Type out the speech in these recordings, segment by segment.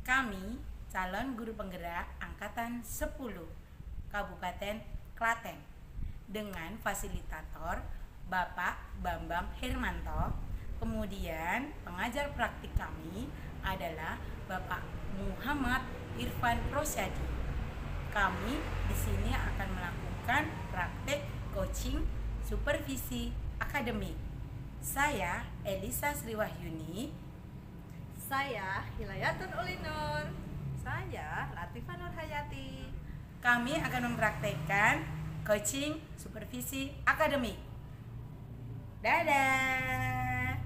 Kami calon guru penggerak angkatan 10 Kabupaten Klaten dengan fasilitator Bapak Bambang Hermanto. Kemudian pengajar praktik kami adalah Bapak Muhammad Irfan Rosyadi. Kami di sini akan melakukan praktek coaching supervisi akademik. Saya Elisa Sriwahyuni. Saya Hilayatun Ulinur. Saya Latifah Nurhayati. Kami akan mempraktekkan coaching supervisi akademik. Dadah.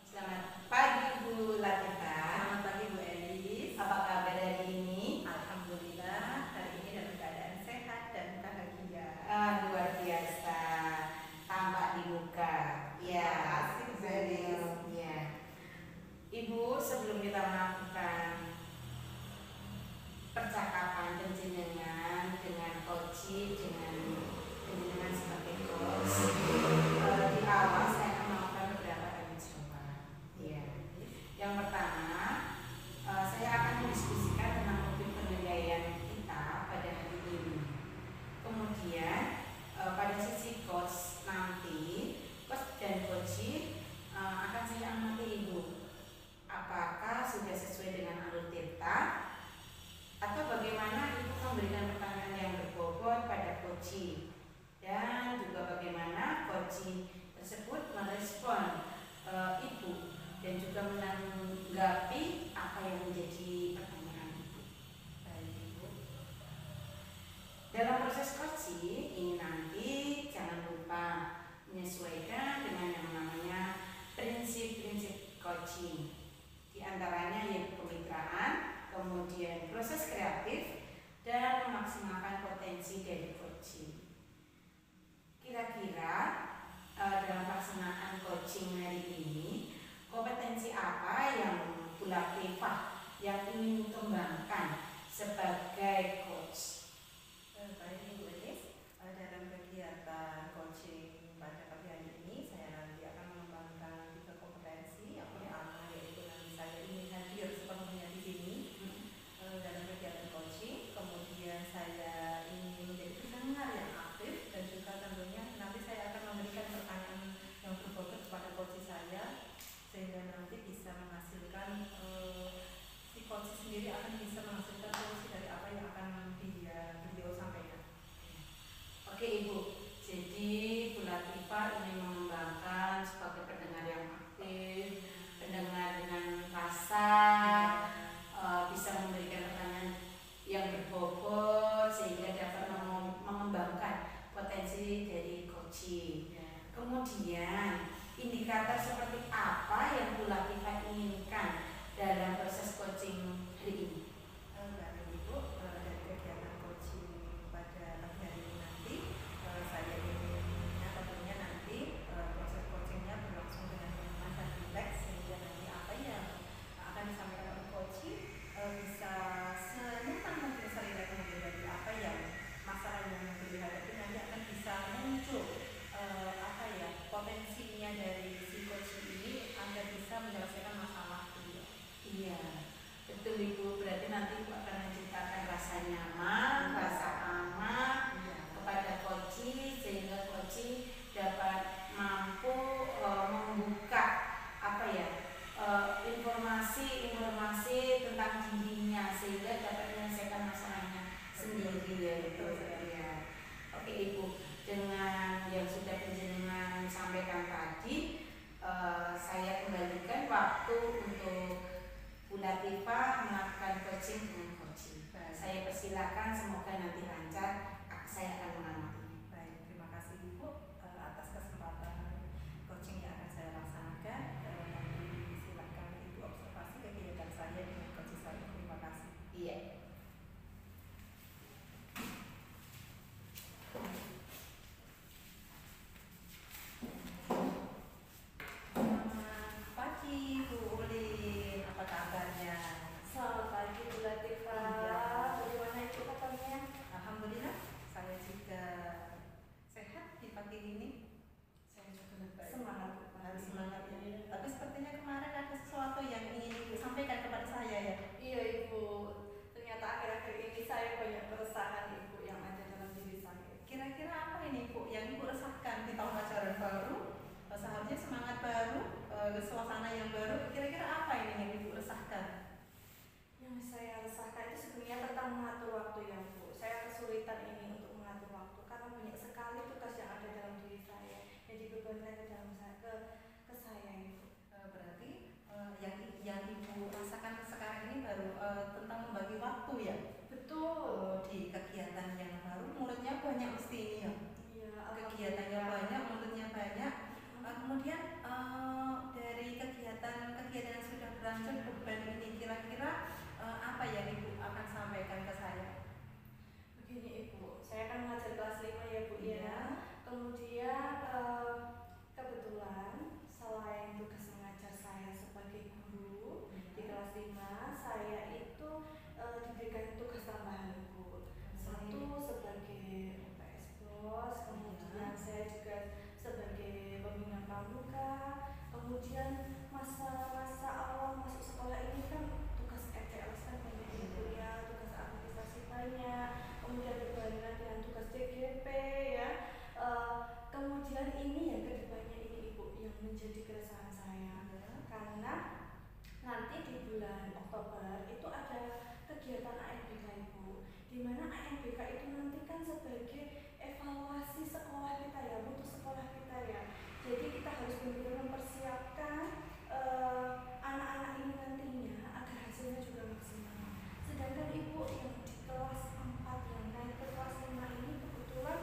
Selamat pagi Bu Latifah. Selamat pagi Bu Elis. Apa kabar hari ini? Alhamdulillah hari ini dalam keadaan sehat dan bahagia. Luar biasa. Tampak di muka. Ya, Terima kasih, Bu Elis. Ya. Ibu, sebelum kita melakukan percakapan penjenengan dengan coach, dengan penjenengan sebagai coach, di awal saya akan melakukan beberapa tanya jawab. Ya. Yang pertama, saya akan mendiskusikan tentang topik penilaian kita pada hari ini. Kemudian pada sisi coach nanti, coach dan coach akan saya amati Ibu. Apakah sudah sesuai dengan alur tirta atau bagaimana Ibu memberikan pertanyaan yang berbobot pada coach, dan juga bagaimana coach tersebut merespon Ibu dan juga menanggapi apa yang menjadi pertanyaan Ibu. Baik Ibu. Dalam proses coaching ini nanti jangan lupa menyesuaikan dengan yang namanya prinsip-prinsip coaching. Di antaranya yaitu kemitraan, kemudian proses kreatif, dan memaksimalkan potensi dari coaching. Kira-kira dalam pelaksanaan coaching hari ini, kompetensi apa yang Bu Latifah yang ingin kembangkan sebagai coach? Baik Ibu Elis, dalam kegiatan coaching pada pagi hari ini saya nanti akan mengembangkan 3 kompetensi. Yang pertama yaitu nanti saya ingin hadir sepenuhnya di sini dalam kegiatan coaching. Kemudian saya ingin menjadi pendengar yang aktif, dan juga tentunya nanti saya akan memberikan pertanyaan yang berbobot kepada coach saya, sehingga nanti bisa menghasilkan si coach sendiri akan bisa menghasilkan solusi dari apa yang akan beliau sampaikan. Oke Ibu, jadi Bu Latifah ingin mengembangkan sebagai pendengar yang aktif, pendengar dengan rasa, bisa memberikan pertanyaan yang berbobot sehingga dapat mengembangkan potensi dari coaching. Kemudian indikator seperti apa yang Bu Latifah inginkan dalam proses coaching hari ini? Baik Ibu, dari kegiatan coaching pada pagi hari ini nanti saya inginnya tentunya nanti proses coachingnya berlangsung dengan nyaman dan rileks, sehingga nanti apa yang akan disampaikan oleh coaching bisa senyaman mungkin, serileks mungkin dari apa yang masalah yang beliau hadapi nanti akan bisa muncul potensinya dari si coach ini agar bisa menyelesaikan masalah beliau. Iya, betul Ibu. Berarti nanti Ibu akan menciptakan rasa nyaman, rasa aman kepada coaching, sehingga coaching dapat mampu membuka informasi tentang dirinya sehingga dapat menyelesaikan masalahnya sendiri ya Ibu. Ya. Oke Ibu, dengan yang sudah penjenengan sampaikan tadi, saya kembalikan waktu untuk Bu Latifah melakukan coaching dengan coaching. Saya persilakan, semoga nanti lancar. Saya akan mengamatinya. Baik, terima kasih Ibu atas kesempatan coaching yang akan saya laksanakan. Nanti silakan Ibu observasi kegiatan saya dengan coach saya. Terima kasih. Iya. semangat baru, suasana yang baru. Kira-kira apa ini yang Ibu resahkan? Yang saya resahkan itu sebenarnya tentang mengatur waktu ya Bu. Saya kesulitan ini untuk mengatur waktu karena banyak sekali tugas yang ada dalam diri saya yang dibebankan ke dalam ke saya itu. Berarti yang Ibu rasakan sekarang ini baru tentang membagi waktu ya? Betul. Di kegiatan yang baru, muridnya banyak mesti ini ya? Iya. Kegiatannya banyak, muridnya banyak. Kemudian dari kegiatan yang sudah berlangsung beban ini kira-kira apa yang Ibu akan sampaikan ke saya? Begini Ibu, saya kan mengajar kelas 5 ya Bu ya. Kemudian kebetulan selain tugas mengajar saya sebagai guru di kelas 5, saya itu diberikan tugas tambahan Ibu. Satu sebagai UPS BOS, kemudian saya juga sebagai pembina pramuka. Kemudian masa-masa awal masuk sekolah ini kan tugas RTLS kan banyak Ibu ya, tugas administrasi banyak, kemudian berbarengan dengan tugas DGP ya. Kemudian ini yang kedepannya ini Ibu yang menjadi keresahan saya karena nanti di bulan Oktober itu ada kegiatan ANBK Ibu, di mana ANBK itu nanti kan sebagai evaluasi sekolah kita ya, mutu sekolah kita ya. Jadi kita harus benar-benar mempersiapkan anak-anak ini nantinya agar hasilnya juga maksimal. Sedangkan Ibu yang di kelas 4 yang naik ke kelas 5 ini kebetulan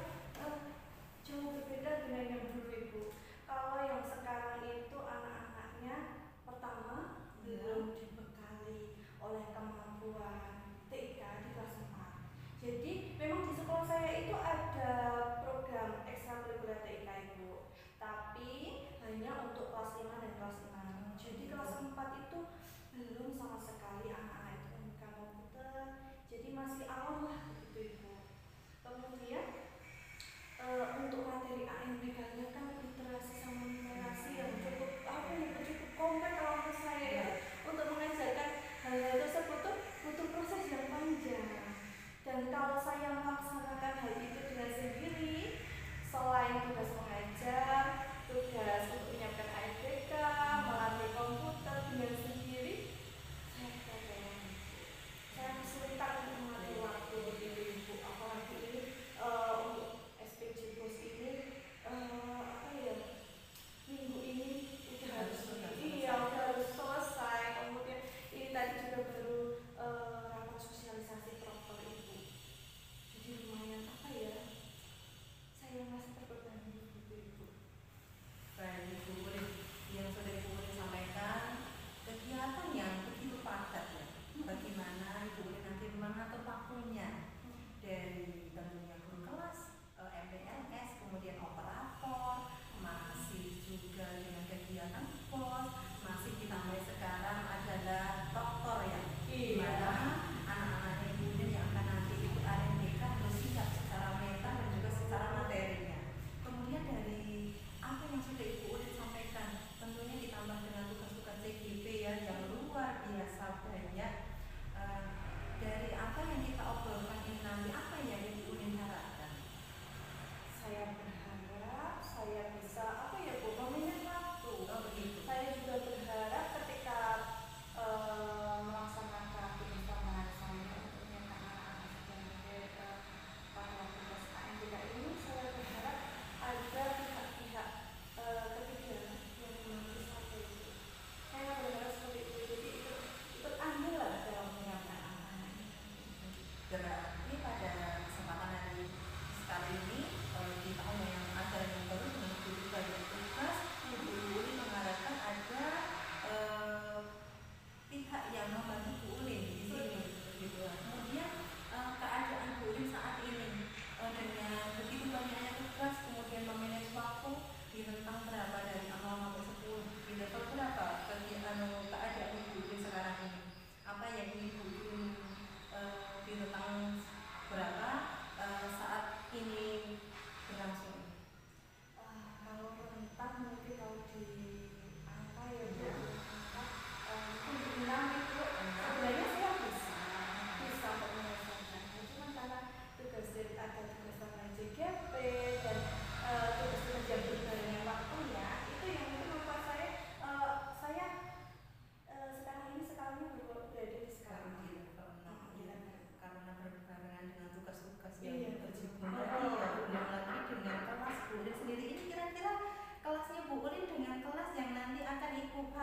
jauh berbeda dengan yang dulu Ibu. Kalau yang sekarang itu anak-anaknya pertama belum dibekali oleh kemampuan TIK di kelas 4. Jadi memang di sekolah saya itu ada program ekstrakurikuler TIK Ibu, tapi hanya untuk kelas 5 dan kelas 6. Jadi kelas 4 itu belum sama sekali anak-anak itu membuka komputer, jadi masih awam lah begitu Ibu. Kemudian untuk materi ANBK-nya kan literasi sama numerasi yang cukup cukup kompleks kalau menurut saya ya. Untuk mengajarkan hal-hal tersebut tuh butuh proses yang panjang. Dan kalau saya melaksanakan hal itu dengan sendiri, selain tugas mengajar, tugas untuk menyiapkan ANBK, melatih komputer dengan sendiri, saya kesulitan untuk mengatur waktu begitu Ibu. Apalagi ini untuk SPJ BOS ini minggu ini udah harus selesai. Kemudian ini tadi juga baru rapat sosialisasi proper Ibu. Jadi lumayan saya masih terbebani begitu Ibu. Baik Ibu Urin, yang sudah Ibu Urin sampaikan kegiatan yang begitu padat ya. Bagaimana Ibu Urin nanti mengatur waktunya dari tentunya guru kelas, MPLS, kemudian operator, masih juga dengan kegiatan pos, masih ditambah sekarang adalah dokter ya. Dimana anak-anak Ibu Urin yang akan nanti ikut ANBK harus siap secara mental dan juga secara materinya. Kemudian dari apa yang sudah Ibu Urin sampaikan, tentunya ditambah dengan tugas-tugas CGP ya yang luar biasa banyak. Dari apa yang kita obrolkan ini nanti, apa yang Ibu Urin harapkan? Saya berharap saya bisa Bu, meminjam waktu. Begitu. Saya juga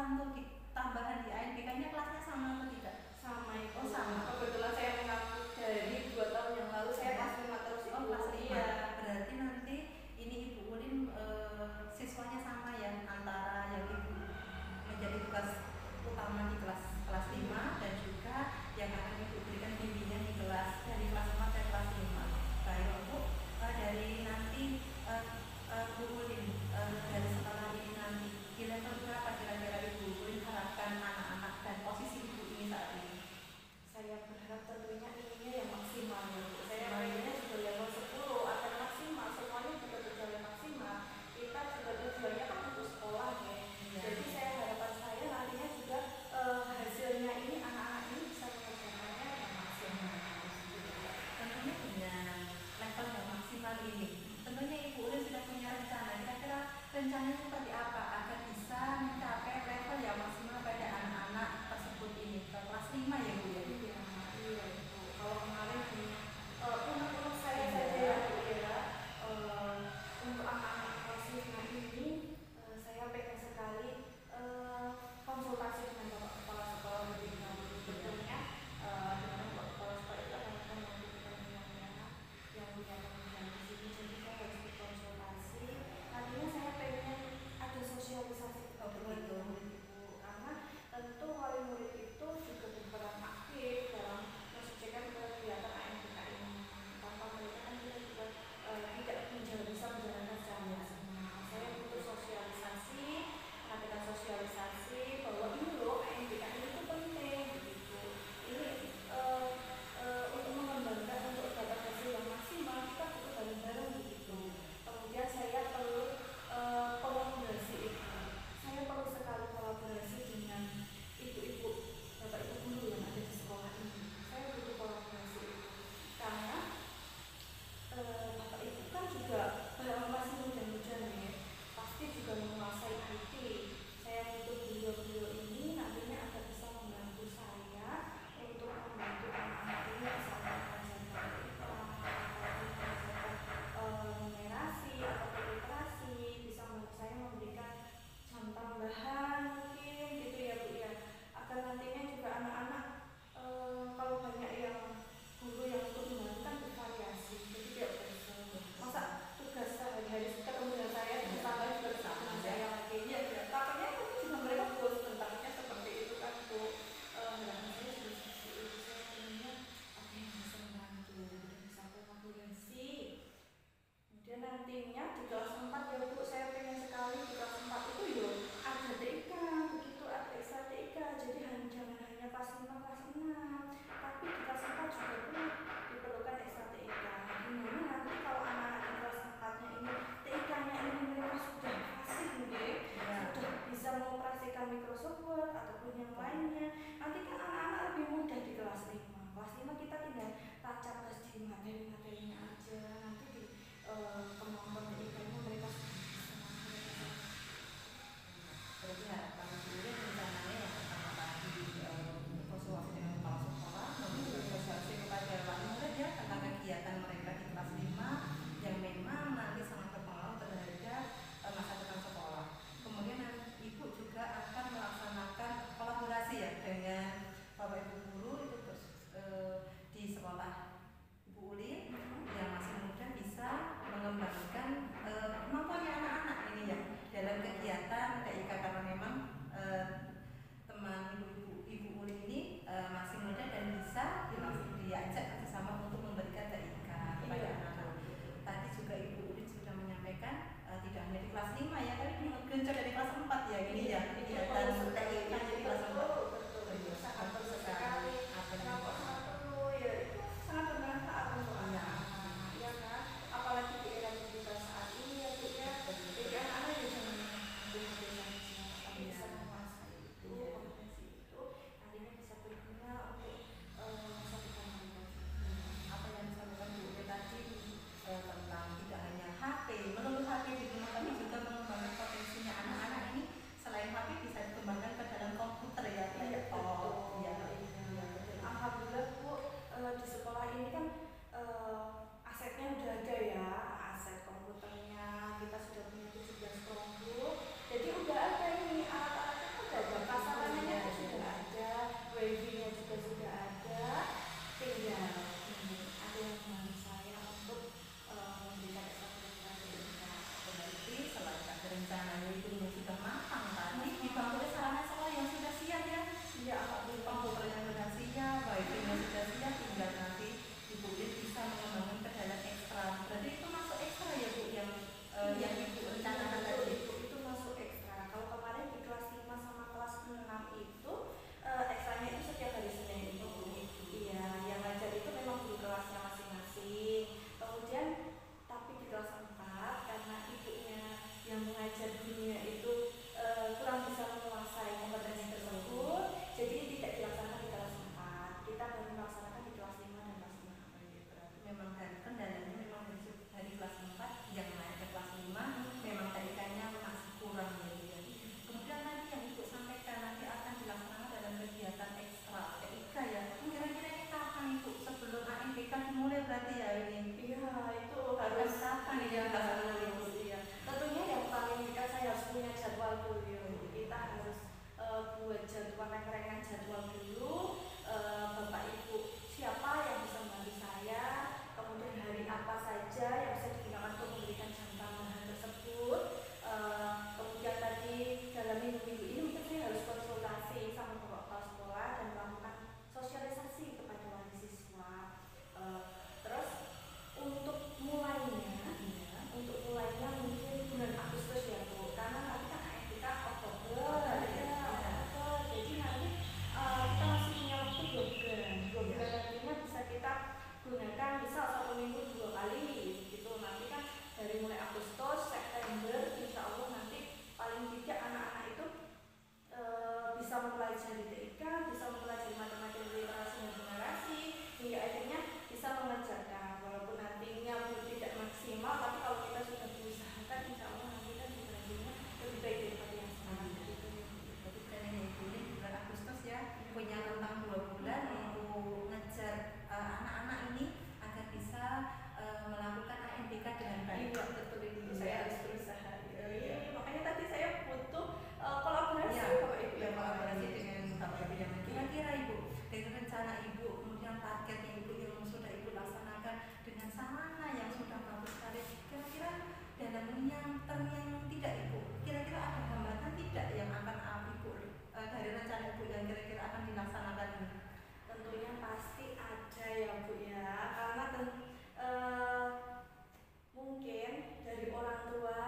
untuk tambahan di ANBK-nya kelasnya sama atau tidak? Sama itu. Oh sama. Kebetulan saya mengaku dari 2 tahun yang lalu saya kelas 5 terus itu. Oh kelas 5. Iya. Berarti nanti ini Ibu Ulin siswanya sama ya, antara yang Ibu menjadi tugas utama di kelas 5 dan juga yang akan Ibu berikan bimbingan di kelas dari kelas 4 dan kelas 5. Baik, untuk dari nanti Bu Ulin dari setelah ini nanti di level berapa kira-kira Ibu Ulin harapkan anak-anak dan posisi Ibu ini saat ini? Saya berharap tentunya ininya yang maksimal ya Bu. Saya pengennya juga level 10 akan maksimal, semuanya juga berjalan maksimal. Kita juga tujuannya kan untuk sekolah ya. Jadi saya harapan saya nantinya juga hasilnya ini anak-anak ini bisa mengerjakannya yang maksimal. Tentunya dengan level yang maksimal ini, tentunya Ibu Ulin sudah punya rencana. Kira-kira rencananya seperti apa agar bisa mencapai rencananya itu sudah matang tadi dibangun sarana sekolah yang sudah siap ya. Iya, komputernya sudah siap, wifi-nya sudah siap, tinggal nanti Ibu bisa mengembangkan ke dalam ekstra. Berarti itu masuk ekstra ya Bu yang Ibu rencanakan tadi? Itu masuk ekstra. Kalau kemarin di kelas 5 sama kelas 6 itu ekstranya itu setiap hari Senin itu. Iya, yang ngajar itu memang di kelasnya masing-masing. Kemudian tapi di kelas 4 karena ibunya yang mengajar dunia itu kurang bisa menguasai kompetensi tersebut, jadi tidak dilaksanakan di kelas 4. Kita baru melaksanakan di kelas 5 dan kelas 6. Memang kendalanya memang dari kelas 4 yang naik ke kelas 5 memang TIK-nya masih kurang ya. Kemudian nanti yang Ibu sampaikan nanti akan dilaksanakan dalam kegiatan ekstra TIK ya. Kira-kira ini kapan Ibu? Sebelum ANBK dimulai berarti ya ini? Iya, itu harus kapan ya, dilaksanakan? ya. Tentunya yang paling saya harus punya jadwal dulu. Kita harus buat jadwal, renggan jadwal dulu. Bapak Ibu siapa yang bisa membantu saya, kemudian hari apa saja yang bisa digunakan untuk memberikan jam tambahan tersebut. Kemudian tadi dalam minggu-minggu ini mungkin saya harus konsultasi sama bapak kepala sekolah dan melakukan sosialisasi kepada wali siswa. Terus untuk mulainya mungkin bulan Agustus ya Bu, karena nanti kan kita Oktober ya. Jadi nanti kita masih punya waktu 2 bulan nantinya bisa kita gunakan misal 1 minggu 2 kali gitu. Nanti kan dari mulai Agustus, September insya Allah nanti paling tidak anak-anak itu bisa mempelajari TIK, bisa mempelajari matematika, literasi dan generasi, hingga akhirnya bisa mengerjakan walaupun nantinya tidak maksimal, tapi kalau kita sudah berusahakan insya Allah nanti kan hasilnya lebih baik daripada yang sekarang. Jadi planning Ibu ini bulan Agustus ya, punya rentang 2 bulan untuk ngejar anak-anak ini agar bisa melakukan ANBK dengan baik. Iya betul Ibu, saya harus berusaha. Makanya tadi saya butuh kolaborasi Bapak Ibu ya, kolaborasi dengan Bapak Ibu yang kira-kira Ibu dari rencana Ibu, kemudian targetnya Ibu yang sudah Ibu laksanakan dengan sarana yang sudah bagus sekali, kira-kira dalam yang tidak Ibu, kira-kira ada hambatan tidak yang akan Ibu dari rencana Ibu yang kira-kira akan dilaksanakan ini? Tentunya pasti ada ya Bu ya, karena mungkin dari orang tua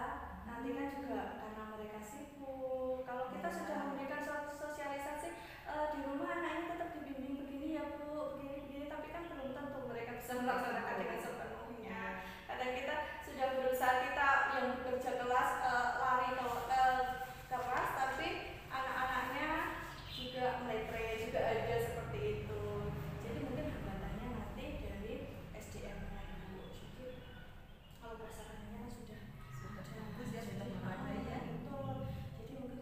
nanti kan juga karena mereka sibuk. Kalau kita sudah memberikan sosialisasi di rumah anaknya tetap dibimbing begini ya Bu, begini, tapi kan belum tentu mereka bisa melaksanakan dengan sepenuhnya. Kadang kita sudah berusaha, kita yang bekerja kelas lari ke kelas, tapi anak-anaknya juga meletre, juga ada seperti itu. Jadi mungkin hambatannya nanti dari SDM-nya Ibu. Jadi kalau perasaannya kan sudah bagus ya, sudah memadai ya. Betul. Jadi mungkin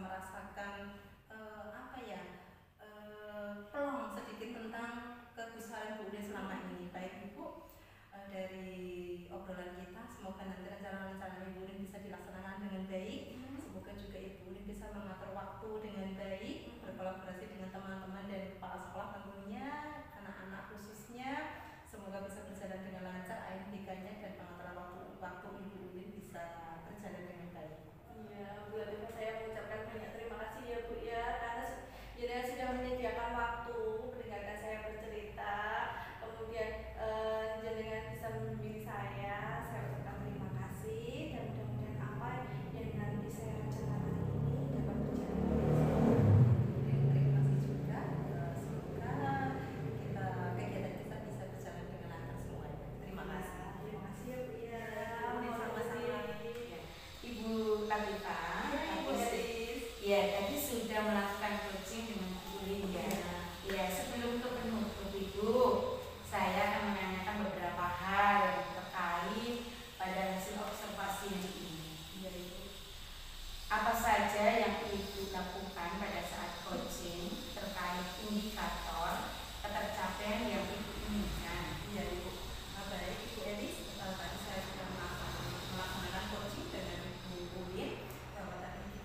merasakan apa ya, pelong sedikit tentang kegusaran Bu Udin selama ini. Baik Ibu, dari obrolan kita semoga nanti rencana-rencana Ibu Udin bisa dilaksanakan dengan baik. Semoga juga Ibu Udin bisa mengatur waktu dengan baik, berkolaborasi dengan teman-teman dan kepala sekolah tentunya, anak-anak khususnya. Semoga bisa berjalan dengan lancar AMDK-nya dan pengaturan waktu Ibu Udin bisa berjalan dengan baik. Iya, Bu Latifah, saya mengucapkan banyak terima kasih ya Bu ya, karena sudah menyediakan waktu mendengarkan saya bercerita, kemudian jenengan bisa membimbing saya ucapkan terima kasih, dan mudah-mudahan apa yang nanti saya rencanakan ini dapat berjalan dengan baik. Terima kasih juga, semoga kegiatan kita bisa berjalan dengan lancar semuanya. Terima kasih. Terima kasih ya Bu ya. Sama-sama. Ibu Latifah, Ibu Elis. ya tadi sudah melakukan coaching dengan Bu Udin ya. Ya, sebelum ke penutup Ibu, saya akan menanyakan beberapa hal yang terkait pada hasil observasi ini. Iya Ibu. Apa saja yang Ibu lakukan pada saat coaching terkait indikator ketercapaian yang Ibu inginkan? Iya Ibu. Baik Ibu Elis, tadi saya sudah melaksanakan coaching dengan Bu Udin. Tadi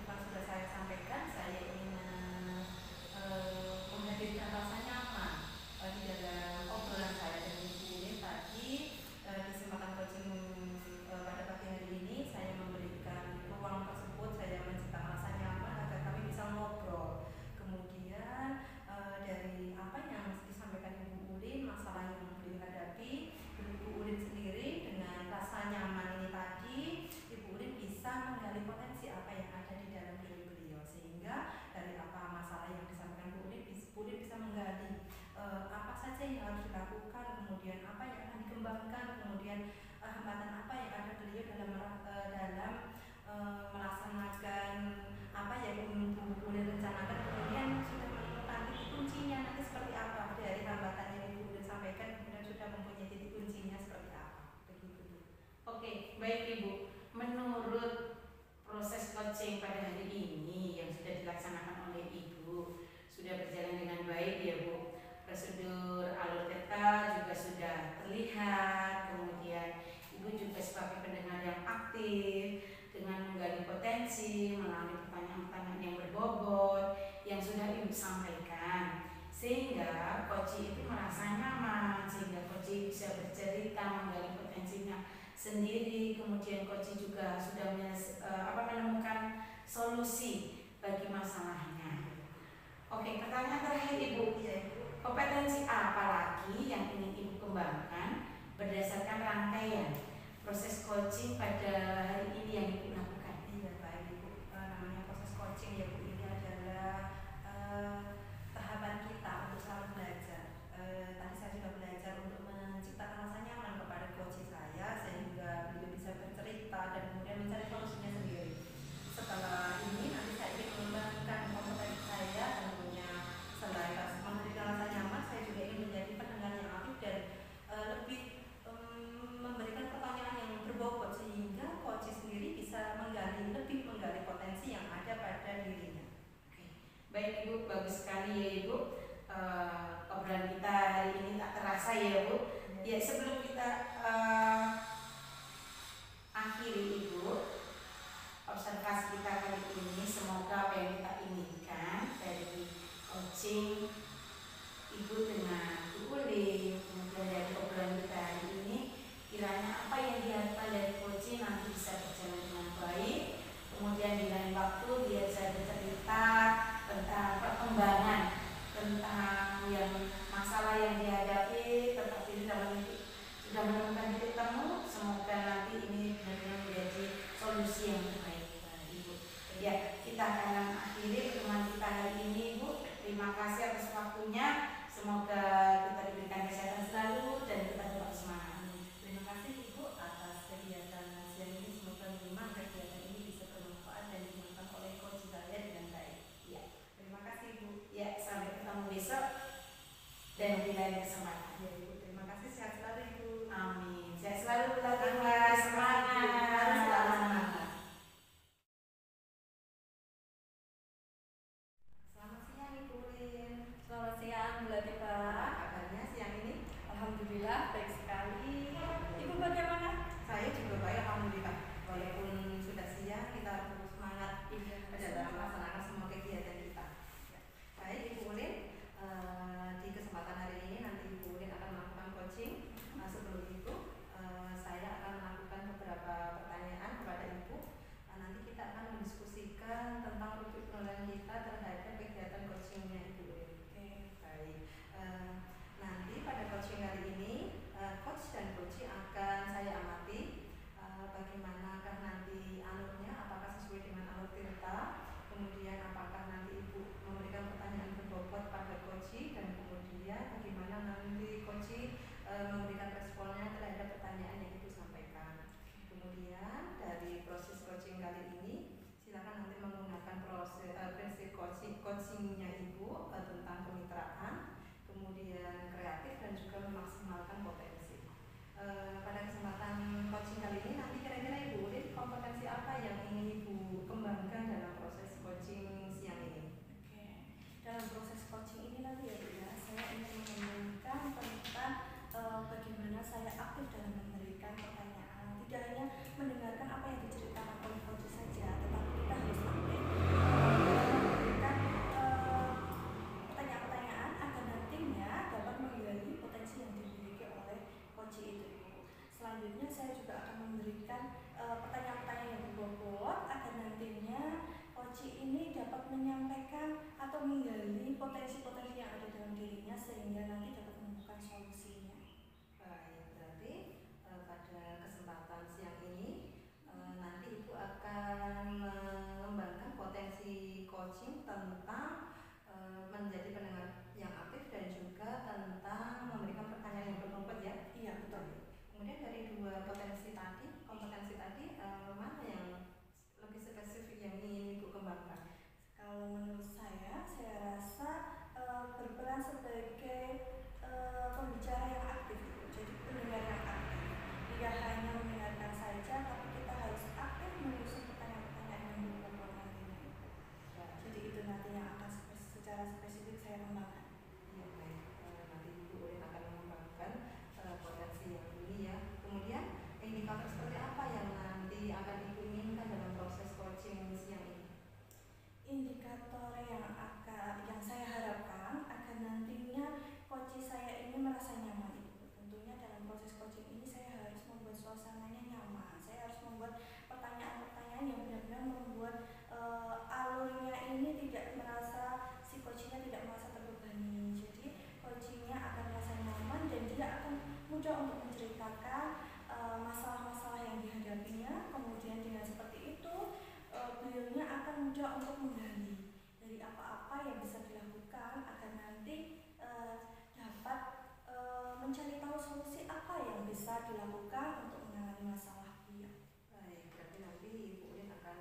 kan sudah saya sampaikan, saya ingin menghadirkan rasa nyaman di dalam obrolan saya dengan Bu Udin tadi. Di kesempatan coaching pada pagi hari ini, saya memberikan ruang tersebut, saya menciptakan rasa nyaman agar kami bisa ngobrol. Kemudian dari apa yang disampaikan Ibu Udin, masalah yang beliau hadapi, Ibu Udin sendiri dengan rasa nyaman ini tadi, Ibu Udin bisa menggali potensi apa yang ada di dalam diri beliau, sehingga dari apa masalah yang disampaikan Bu Udin bisa menggali apa saja yang harus dilakukan, kemudian apa yang akan dikembangkan, kemudian hambatan apa yang ada beliau dalam melaksanakan apa yang Bu Udin rencanakan, kemudian sudah menemukan titik kuncinya nanti seperti apa dari hambatan yang Ibu Udin sampaikan, kemudian sudah mempunyai titik kuncinya seperti apa. Begitu. Oke, baik Ibu. Menurut proses coaching pada hari ini yang sudah dilaksanakan oleh Ibu, sudah berjalan dengan baik ya Bu. Prosedur alur theta juga sudah terlihat, kemudian Ibu juga sebagai pendengar yang aktif dengan menggali potensi melalui pertanyaan-pertanyaan yang berbobot yang sudah Ibu sampaikan, sehingga coach itu merasa nyaman, sehingga coach bisa bercerita menggali potensinya sendiri, kemudian coach juga sudah menemukan solusi bagi masalahnya. Oke, pertanyaan terakhir Ibu, kompetensi apa lagi yang ingin Ibu kembangkan berdasarkan rangkaian proses coaching pada hari ini yang Ibu lakukan? Iya baik Ibu, namanya proses coaching ya Bu, ini adalah tahapan kita untuk selalu belajar. Tadi saya sudah belajar untuk menciptakan rasa nyaman kepada coach saya, sehingga beliau bisa bercerita dan kemudian mencari solusinya sendiri. Setelah ini nanti saya ingin mengembangkan kompetensi saya, tentunya selain memberikan rasa nyaman, saya juga ingin menjadi pendengar yang aktif dan lebih memberikan pertanyaan yang berbobot, sehingga coach sendiri bisa lebih menggali potensi yang ada pada dirinya. Oke, baik Ibu, bagus sekali ya Ibu. Obrolan kita hari ini tak terasa ya Bu. Ya, sebelum kita akhiri Ibu, observasi kita kali ini, semoga apa yang kita inginkan dari coaching Ibu dengan Bu Udin, kemudian dari obrolan kita hari ini, kiranya apa yang diharapkan dari coaching nanti bisa berjalan dengan baik, kemudian di lain waktu dia bisa bercerita tentang perkembangan, tentang yang masalah yang dihadapi, tetapi sudah menemukan titik temu. Semoga nanti ini benar-benar menjadi solusi yang terbaik Ibu. Ya, kita akan akhiri pertemuan kita hari ini Ibu. Terima kasih atas waktunya. Semoga kita diberikan kesehatan selalu dan kita tetap semangat. Terima kasih Ibu atas kegiatan siang ini. Semoga memang kegiatan ini bisa bermanfaat dan digunakan oleh coach saya dengan baik. Ya, terima kasih Ibu. Ya, sampai ketemu besok dan di lain kesempatan. Ya Ibu, terima kasih, sehat selalu Ibu. Amin. Sehat selalu Bu Latifah. Semangat. memberikan pertanyaan-pertanyaan yang berbobot agar nantinya coach ini dapat menyampaikan atau menggali potensi-potensi yang ada dalam dirinya sehingga nanti dapat menemukan solusinya. Baik, berarti pada kesempatan siang ini nanti Ibu akan mengembangkan potensi coaching tentang menjadi pendengar yang aktif dan juga tentang memberikan pertanyaan yang berbobot ya. Iya, betul. Kemudian dari dua kompetensi tadi mana yang lebih spesifik yang ingin Ibu kembangkan? Kalau menurut saya rasa berperan sebagai pembicara yang aktif, jadi pendengar yang aktif. Tidak hanya mendengarkan saja, tapi kita harus aktif menyusun pertanyaan-pertanyaan yang berbobot nantinya. Jadi itu nanti yang akan secara spesifik saya kembangkan. Ya, baik. Nanti Ibu akan mengembangkan potensi yang ini ya. Kemudian indikator seperti apa yang nanti akan Ibu inginkan dalam proses coaching siang ini? Indikator yang saya harapkan agar nantinya coach saya ini merasa nyaman itu. Tentunya dalam proses coaching ini saya harus membuat suasananya nyaman. Saya harus membuat pertanyaan-pertanyaan yang benar-benar membuat alurnya ini tidak merasa, si coachnya tidak merasa terbebani. Jadi coachnya akan merasa nyaman dan dia akan mudah untuk menceritakan masalah-masalah yang dihadapinya. Kemudian dengan seperti itu beliaunya akan mudah untuk menggali dari apa-apa yang bisa dilakukan agar nanti dapat mencari tahu solusi apa yang bisa dilakukan untuk menangani masalah beliau. Baik, berarti nanti Ibu Ulin akan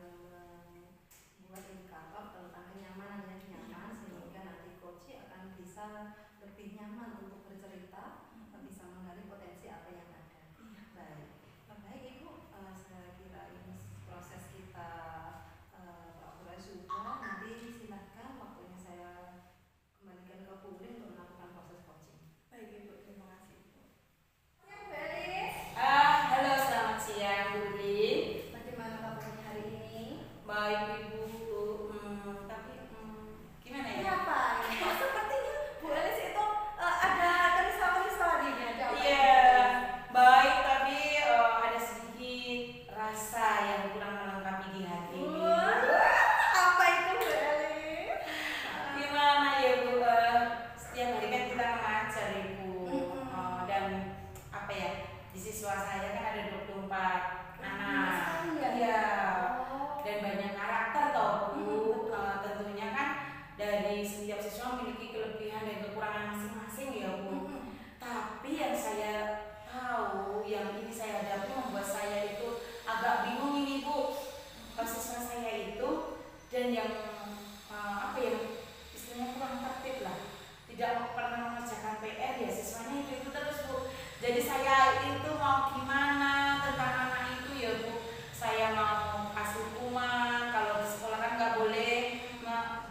membuat indikator tentang kenyamanan yang nyaman sehingga nanti coach akan bisa lebih nyaman untuk bercerita, bisa menggali potensi apa yang ada. Baik, baik Ibu, saya kira ini proses kita sudah. Nanti silakan waktunya saya kembalikan ke Bu Ulin untuk melakukan proses coaching. Baik Ibu, terima kasih Ibu. Halo, selamat siang Bu Ulin. Bagaimana kabarnya hari ini? Baik Ibu. Tapi gimana ya? Kenapa? Kok sepertinya Bu Elis itu ada risau-risau nih. Iya, baik tapi ada sedikit rasa yang kurang melengkapi di hati ini. Apa itu Bu Elis? Gimana ya Bu? Setiap hari kan kita mengajar Ibu. Dan apa ya? Di siswa saya kan ada 24 anak. Iya. Dan banyak karakter toh Bu. Tentunya kan dari setiap siswa memiliki kelebihan dan kekurangan masing-masing ya Bu. Tapi yang saya tahu, yang ini saya hadapi membuat saya itu agak bingung ini Bu. Siswa saya itu dan yang apa ya, istilahnya kurang tertib lah, tidak pernah mengerjakan PR ya, siswanya itu terus Bu. Jadi saya itu mau gimana tentang anak itu ya Bu. Saya mau kasih hukuman, kalau di sekolah kan nggak boleh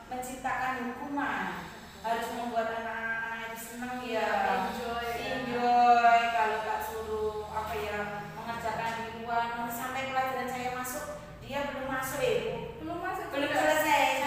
menciptakan hukuman, harus membuat anak-anak itu senang ya, enjoy. Kalau nggak suruh apa ya mengerjakan di luar, nanti sampai pelajaran saya masuk dia belum masuk Ibu, belum selesai.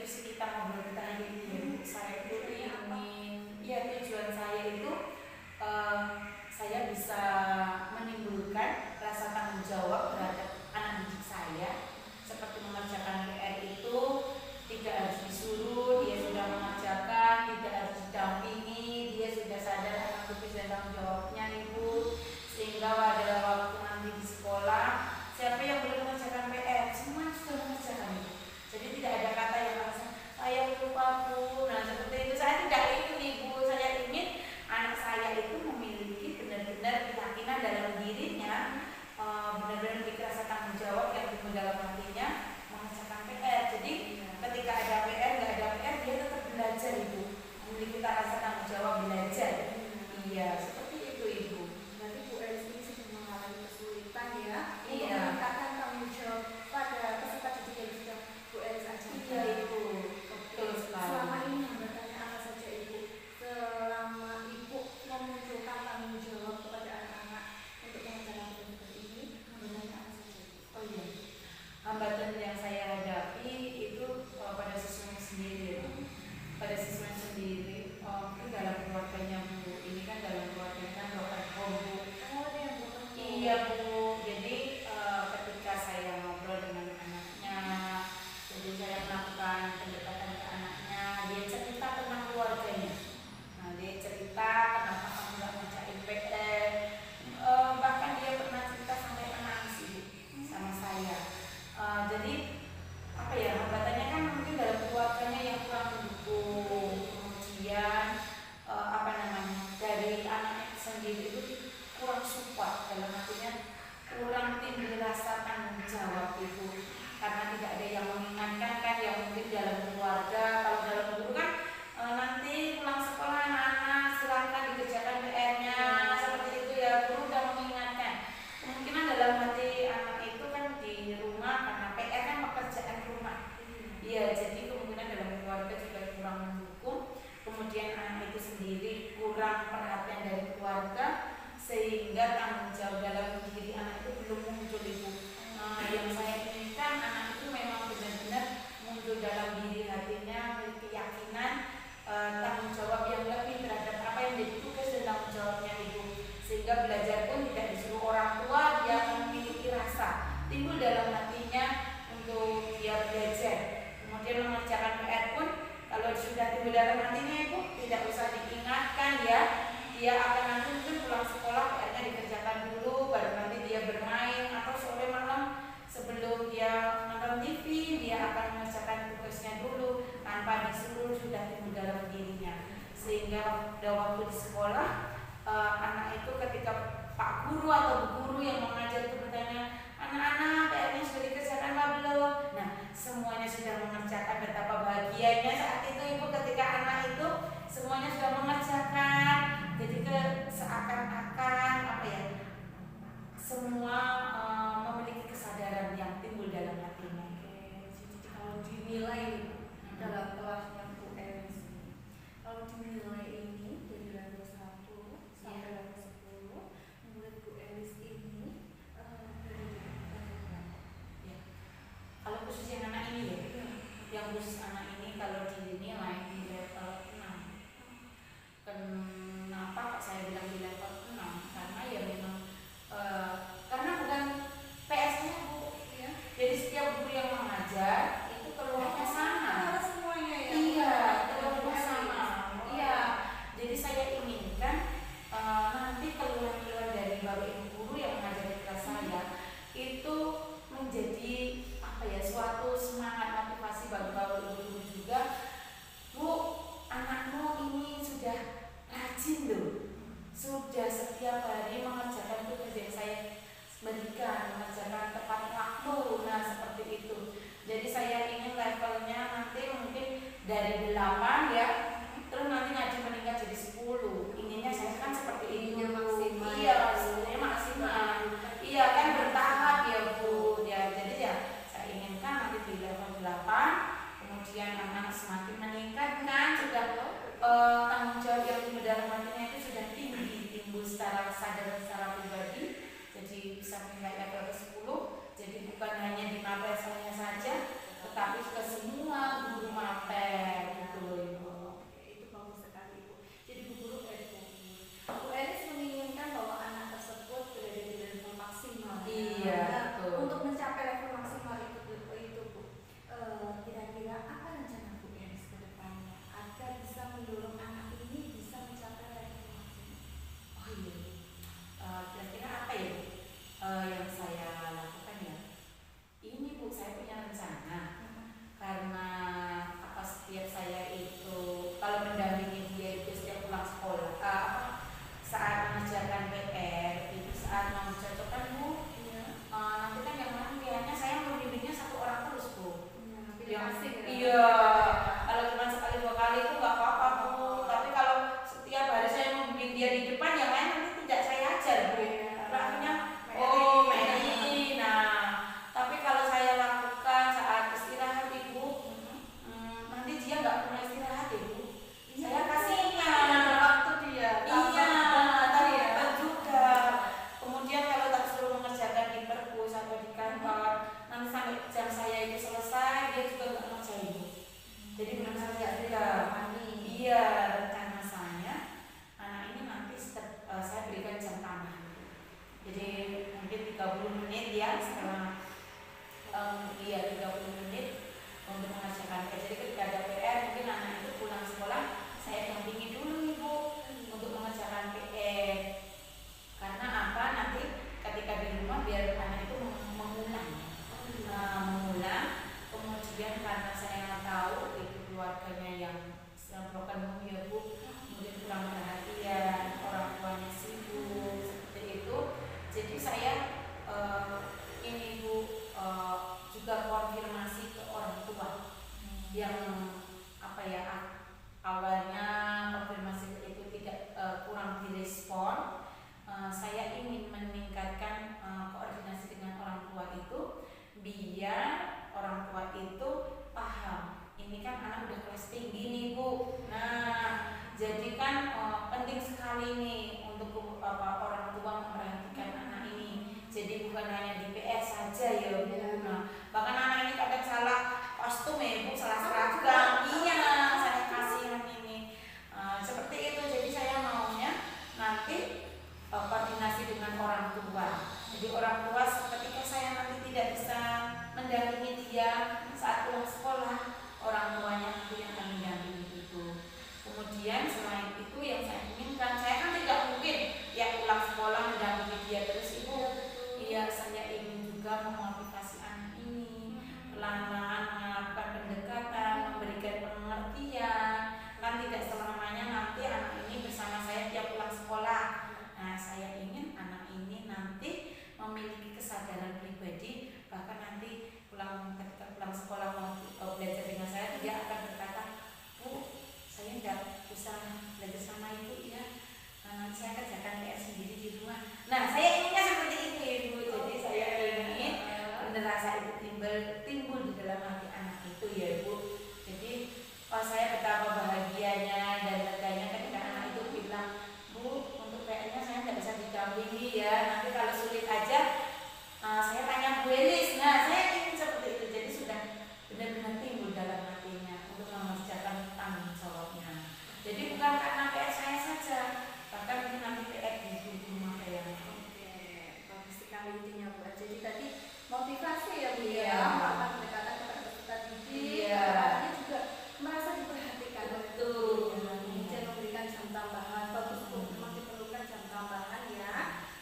diskusi kita ngobrol kita hari ini. Saya itu ingin, ya tujuan saya itu saya bisa menimbulkan rasa tanggung jawab terhadap anak didik saya, seperti mengerjakan PR itu tidak harus disuruh, dia sudah mengerjakan, tidak harus didampingi, dia sudah sadar akan tugas dan tanggung jawabnya Ibu, sehingga pada waktu nanti di sekolah siapa yang belum mengerjakan PR, semua sudah mengerjakan itu. Jadi tidak ada kata yang alasan saya lupa Bu. Nah seperti itu saya tidak ingin Ibu, saya ingin anak saya itu memiliki benar-benar keyakinan dalam dirinya, benar-benar memiliki rasa tanggung jawab yang timbul dalam hatinya mengerjakan PR. Jadi ketika ada PR, nggak ada PR, dia tetap belajar Ibu, memiliki rasa tanggung jawab belajar. Iya, seperti itu Ibu. Berarti Bu Elis ini sudah mengalami kesulitan ya untuk Iya. meningkatkan tanggung jawab pada peserta didik yang sudah Bu Elis ajarkan. Iya Ibu, betul sekali. Selama ini hambatannya apa saja Ibu? Selama Ibu memunculkan tanggung jawab kepada anak-anak untuk mengerjakan tugas ini, hambatannya apa saja Ibu? Oh iya, hambatan yang saya hadapi itu pada siswanya sendiri, pada siswanya sendiri. Mungkin dalam keluarganya Bu, ini kan dalam keluarganya kan dokter Bu. Oh, ada yang bukan Bu. Iya Bu, jadi ketika saya ngobrol dengan anaknya, jadi saya melakukan pendekatan ke anaknya, dia cerita tentang keluarganya. Nah dia cerita kenapa kamu nggak ngerjain PR, bahkan dia pernah cerita sampai menangis Ibu sama saya. Jadi apa ya, hambatannya kan mungkin dalam keluarganya yang kurang mendukung, kemudian apa namanya, dari anaknya sendiri itu kurang support, dalam artinya kurang timbul rasa tanggung jawab Ibu, karena tidak ada yang mengingatkan kan, yang mungkin dalam keluarga, kalau dalam guru kan nanti pulang sekolah anak-anak silahkan dikerjakan PR-nya, seperti itu ya, guru udah mengingatkan. Kemungkinan dalam hati anak itu kan di rumah, karena PR kan pekerjaan rumah. Iya, jadi kemungkinan dalam keluarga juga kurang mendukung, kemudian anak itu sendiri kurang perhatian dari keluarga, sehingga tanggung jawab dalam diri anak itu belum muncul Ibu. Yang saya inginkan anak itu memang benar-benar muncul dalam diri hatinya, memiliki keyakinan, tanggung jawab yang lebih terhadap apa yang menjadi tugas dan tanggung jawabnya Ibu, sehingga belajar pun tidak disuruh orang tua, dia akan memiliki rasa timbul dalam hatinya untuk dia belajar. Kemudian mengerjakan PR pun kalau sudah timbul dalam hatinya Ibu, tidak usah diingatkan ya, dia akan nanti mungkin pulang sekolah PR-nya dikerjakan dulu, baru nanti dia bermain, atau sore malam sebelum dia nonton TV dia akan mengerjakan tugasnya dulu tanpa disuruh, sudah timbul dalam dirinya, sehingga pada waktu di sekolah anak itu ketika Pak Guru atau Bu Guru yang mengajar itu bertanya, anak-anak PR-nya sudah dikerjakan apa belum? Nah semuanya sudah mengerjakan, betapa bahagianya saat itu Ibu ketika anak itu semuanya sudah mengerjakan. Jadi seakan-akan apa ya, semua memiliki kesadaran yang timbul dalam hatinya. Oke, jadi kalau dinilai dalam kelasnya Bu Elis ini, kalau dinilai ini dari level 1 sampai level 10, menurut Bu Elis ini dari level berapa? Ya. Kalau khusus yang anak ini ya, yang khusus anak ini kalau dinilai di level 6. Kenapa kok saya bilang di level 6? Karena ya memang karena bukan PS-nya Bu ya. Jadi setiap guru yang mengajar itu keluarnya sama. Semuanya ya? Iya, keluarnya sama. Iya. Jadi saya inginkan nanti keluhan-keluhan dari Bapak Ibu guru yang mengajar di kelas saya itu menjadi apa ya, suatu semangat motivasi bagi Bapak Ibu guru juga. Bu, anakmu ini sudah rajin loh, sudah setiap hari mengerjakan tugas yang saya berikan, mengerjakan tepat waktu. Nah seperti itu. Jadi saya ingin levelnya nanti mungkin dari 8 ya, terus nanti ngaji meningkat jadi 10. Inginnya saya kan seperti itu. Maksimal. Iya, maksudnya maksimal. Iya kan bertahap ya Bu. Ya, jadi ya saya inginkan nanti di level 8, kemudian anak semakin meningkat kan, sudah tanggung jawab yang timbul dalam hatinya itu sudah tinggi, timbul secara sadar secara pribadi, jadi bisa meningkat level ke 10. Jadi bukan hanya di madrasahnya saja, tetapi ke semua guru yang awalnya konfirmasi itu tidak kurang direspon, saya ingin meningkatkan koordinasi dengan orang tua itu biar orang tua itu paham ini kan anak udah kelas tinggi nih Bu. Nah jadi kan penting sekali nih untuk orang tua memperhatikan anak ini. Jadi bukan hanya di PS saja ya Bu. Nah, bahkan anak ini kadang salah kostum ya Bu, salah seragam. Iya, saya kasihan ini. Seperti itu. Jadi saya maunya nanti koordinasi dengan orang tua. Jadi orang tua ketika saya nanti tidak bisa mendampingi dia saat pulang sekolah, orang tuanya itu yang akan mendampingi itu. Kemudian selain itu yang saya inginkan, saya kan tidak mungkin ya pulang sekolah mendampingi dia terus Ibu. Iya, saya ingin juga memotivasi anak ini pelan-pelan melakukan pendekatan, memberikan pengertian. Kan tidak selamanya nanti anak ini bersama saya tiap pulang sekolah. Nah, saya ingin anak ini nanti memiliki kesadaran pribadi, bahkan nanti ketika pulang sekolah mau belajar dengan saya, dia akan berkata, Bu, saya tidak bisa belajar sama Ibu ya, nanti saya kerjakan PR sendiri di rumah. Nah, saya inginnya seperti itu Ibu. Jadi saya ingin rasa itu timbul di dalam hati anak itu ya Bu. Jadi saya betapa bahagianya dan leganya ketika anak itu bilang, Bu, untuk PR-nya saya tidak bisa didampingi ya, nanti kalau sulit aja saya tanya Bu Elis. Nah, saya ingin seperti itu. Jadi sudah benar-benar timbul dalam hatinya untuk mengerjakan tanggung jawabnya. Jadi bukan karena PR saya saja, bahkan mungkin nanti PR di rumah saya. Oke, bagus sekali intinya Bu. Jadi tadi motivasi ya Bu Iya. ya, melakukan pendekatan kepada peserta didik. Iya. Anaknya juga merasa diperhatikan. Betul. Kemudian memberikan jam tambahan, bagus Bu, memang diperlukan jam tambahan ya.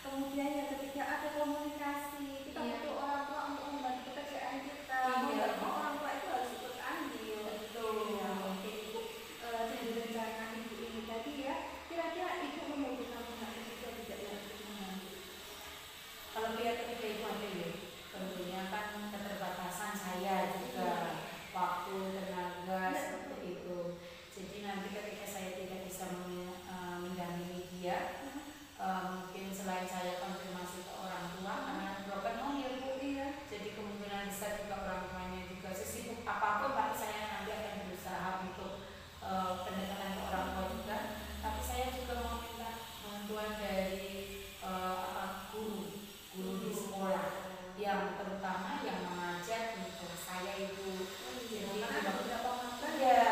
Kemudian yang ketiga ada komunikasi. Kita Iya. butuh orang tua untuk membantu pekerjaan kita. Iya. Orang tua itu harus ikut andil. Betul. Ya, oke Ibu. Dari rencana Ibu ini tadi ya, kira-kira Ibu membutuhkan pihak ketiga tidak yang ikut membantu? Kalau pihak ketiga itu ada ya, tentunya kan keterbatasan saya juga, waktu, tenaga, seperti itu. Jadi nanti ketika saya tidak bisa mendampingi dia, mungkin selain saya konfirmasi ke orang tua, karena dua kan ya Bu. Iya. Jadi kemungkinan besar juga orang tuanya juga sesibuk apapun, tapi saya nanti akan berusaha untuk pendekatan ke orang tua juga. Tapi saya juga mau minta bantuan dari guru di sekolah, yang terutama yang mengajar di kelas saya itu. Jadi Karena ada beberapa masalah ya,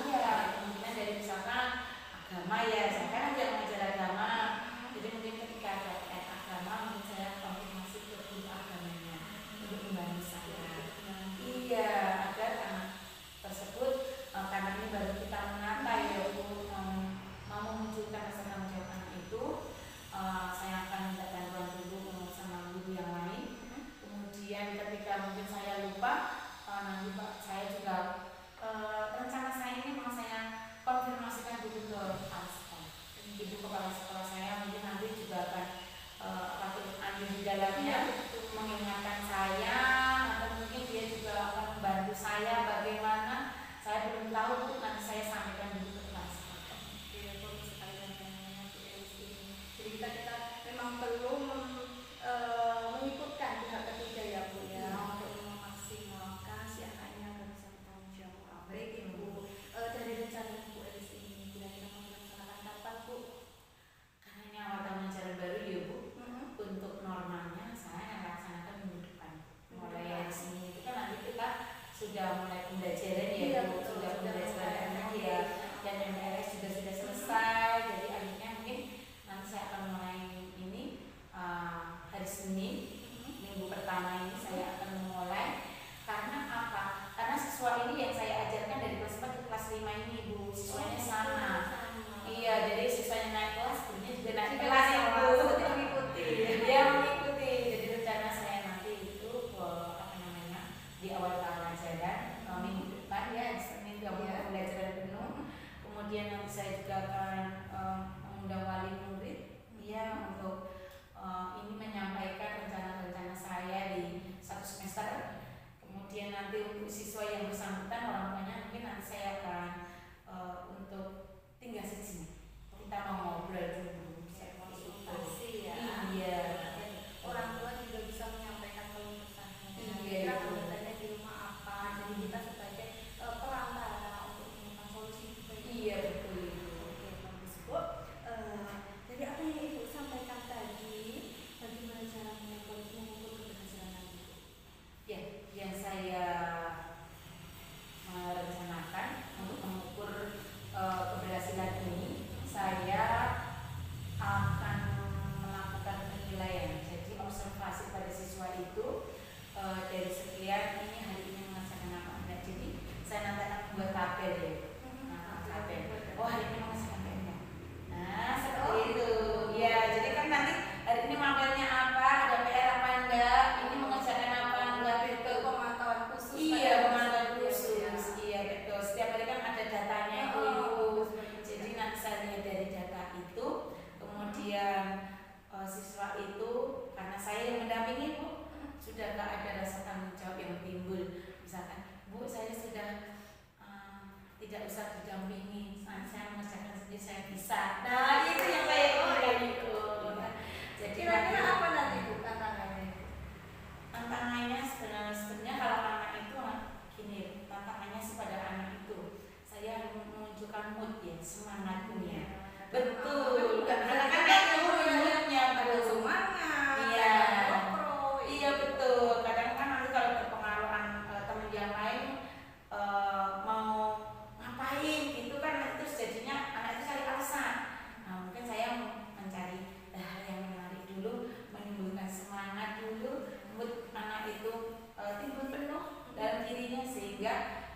ya. kemungkinan dari misalkan agama ya, saya kan aja mengajar agama. Jadi mungkin ketika ada agama, mungkin saya konfirmasi ke guru agamanya untuk membantu saya. Iya, agar anak tersebut karena ini baru kita menata ya Bu, mau memunculkan rasa tanggung jawab anak itu, saya akan minta bantuan dulu sama guru yang lain. Kemudian ketika mungkin saya lupa, nanti Pak saya juga rencana saya ini mau saya konfirmasikan dulu ke kepala sekolah. Ibu kepala sekolah saya mungkin nanti juga akan ambil di dalamnya, mengingatkan saya, atau mungkin dia juga akan membantu saya bagaimana. Saya belum tahu Bu, nanti saya sampaikan dulu ke kepala sekolah. Iya, bagus sekali rencananya Bu Elis ini. Jadi kita memang perlu mengikutkan pihak ketiga ya Bu ya, untuk memaksimalkan si anaknya agar bisa bertanggung jawab. Baik Ibu, dari rencana Bu Elis ini kira-kira mau dilaksanakan kapan Bu? Karena ini awal tahun ajaran baru ya Bu, Mm-hmm. untuk normalnya saya laksanakan minggu depan. Mulai hari Senin itu kan nanti kita sudah mulai pembelajaran ya Iya, Bu, betul. sudah pembelajaran mulai. ya, dan MRS juga sudah selesai. Jadi akhirnya mungkin nanti saya akan mulai ini hari Senin, minggu pertama ini saya akan memulai. Karena apa? Karena siswa ini yang saya ajarkan dari kelas 4 ke kelas 5 ini Bu, siswanya sama. Iya, jadi siswanya naik kelas, gurunya juga naik kelas ya Bu. Mengikuti. Dia mengikuti. Jadi rencana saya nanti itu di awal tahun ajaran minggu depan ya, Senin Iya. pembelajaran penuh. Kemudian nanti saya juga akan mengundang wali murid ya untuk ini menyampaikan rencana-rencana saya di satu semester. Kemudian nanti untuk siswa yang bersangkutan saya bisa. Nah itu yang saya inginkan itu. Jadi Kira-kira apa nanti Bu tantangannya? tantangannya sebenarnya kalau anak itu gini, tantangannya sih pada anak itu saya menunjukkan mood ya, semangatnya. Betul, karena kan itu moodnya ada betul. semangat, Iya. ada ngopro, Iya betul. Kadang kan nanti kalau terpengaruhan teman yang lain mau ngapain gitu kan, terus jadinya anak itu cari alasan. Nah mungkin saya mencari hal yang menarik dulu, menimbulkan semangat dulu, mood anak itu timbul penuh dalam dirinya sehingga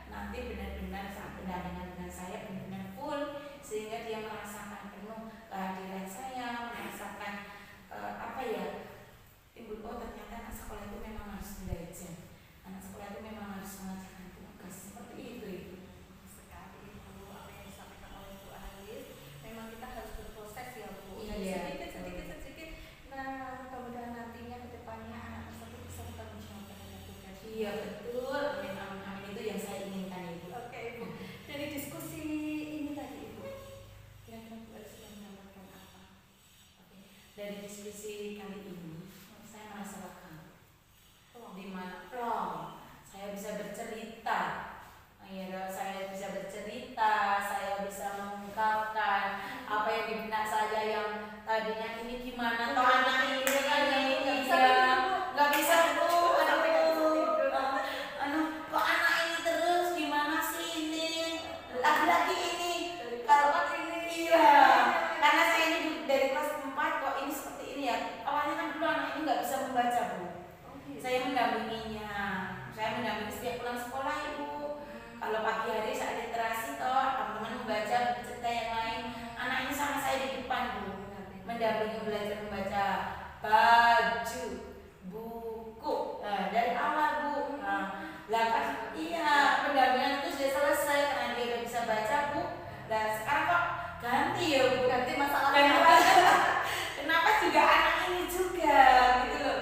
nanti benar-benar saat pendampingan dengan saya benar-benar full, sehingga dia merasakan penuh kehadiran saya, merasakan apa ya, timbul oh ternyata anak sekolah itu memang harus belajar, anak sekolah itu memang harus mengerjakan tugas seperti itu. Sekali Bu, apa yang disampaikan oleh Bu Alis, memang kita harus berproses ya Bu. Iya, Sedikit. Nah, mudah-mudahan nantinya ke depannya anak tersebut bisa bertanggung jawab terhadap tugas. Iya betul, amin amin amin, itu yang saya inginkan Ibu. Oke Ibu, dari diskusi ini tadi Ibu, kira-kira Bu Alis sudah mendapatkan apa? Oke. Dari diskusi kali ini saya merasa lega. Di mana plong, saya bisa bercerita. Ya, saya bisa bercerita, saya bisa mengungkapkan apa yang di benak saya yang tadinya ini gimana toh anak ini kan ini nggak bisa Bu, kok anak ini terus gimana sih ini laki-laki ini kalau iya karena saya ini dari kelas 4 kok ini seperti ini ya. Awalnya kan dulu anak ini nggak bisa membaca Bu, saya mendampinginya, saya mendampingi setiap pulang sekolah Ibu. Kalau pagi hari saat literasi toh teman-teman membaca cerita yang lain, anak ini sama saya di depan Bu, mendampingi belajar membaca baju, buku, nah, dari awal Bu. Lah kan iya pendampingan itu sudah selesai karena dia udah bisa baca Bu. Nah sekarang kok ganti ya Bu, Ganti masalahnya. Kenapa juga anak ini juga gitu loh.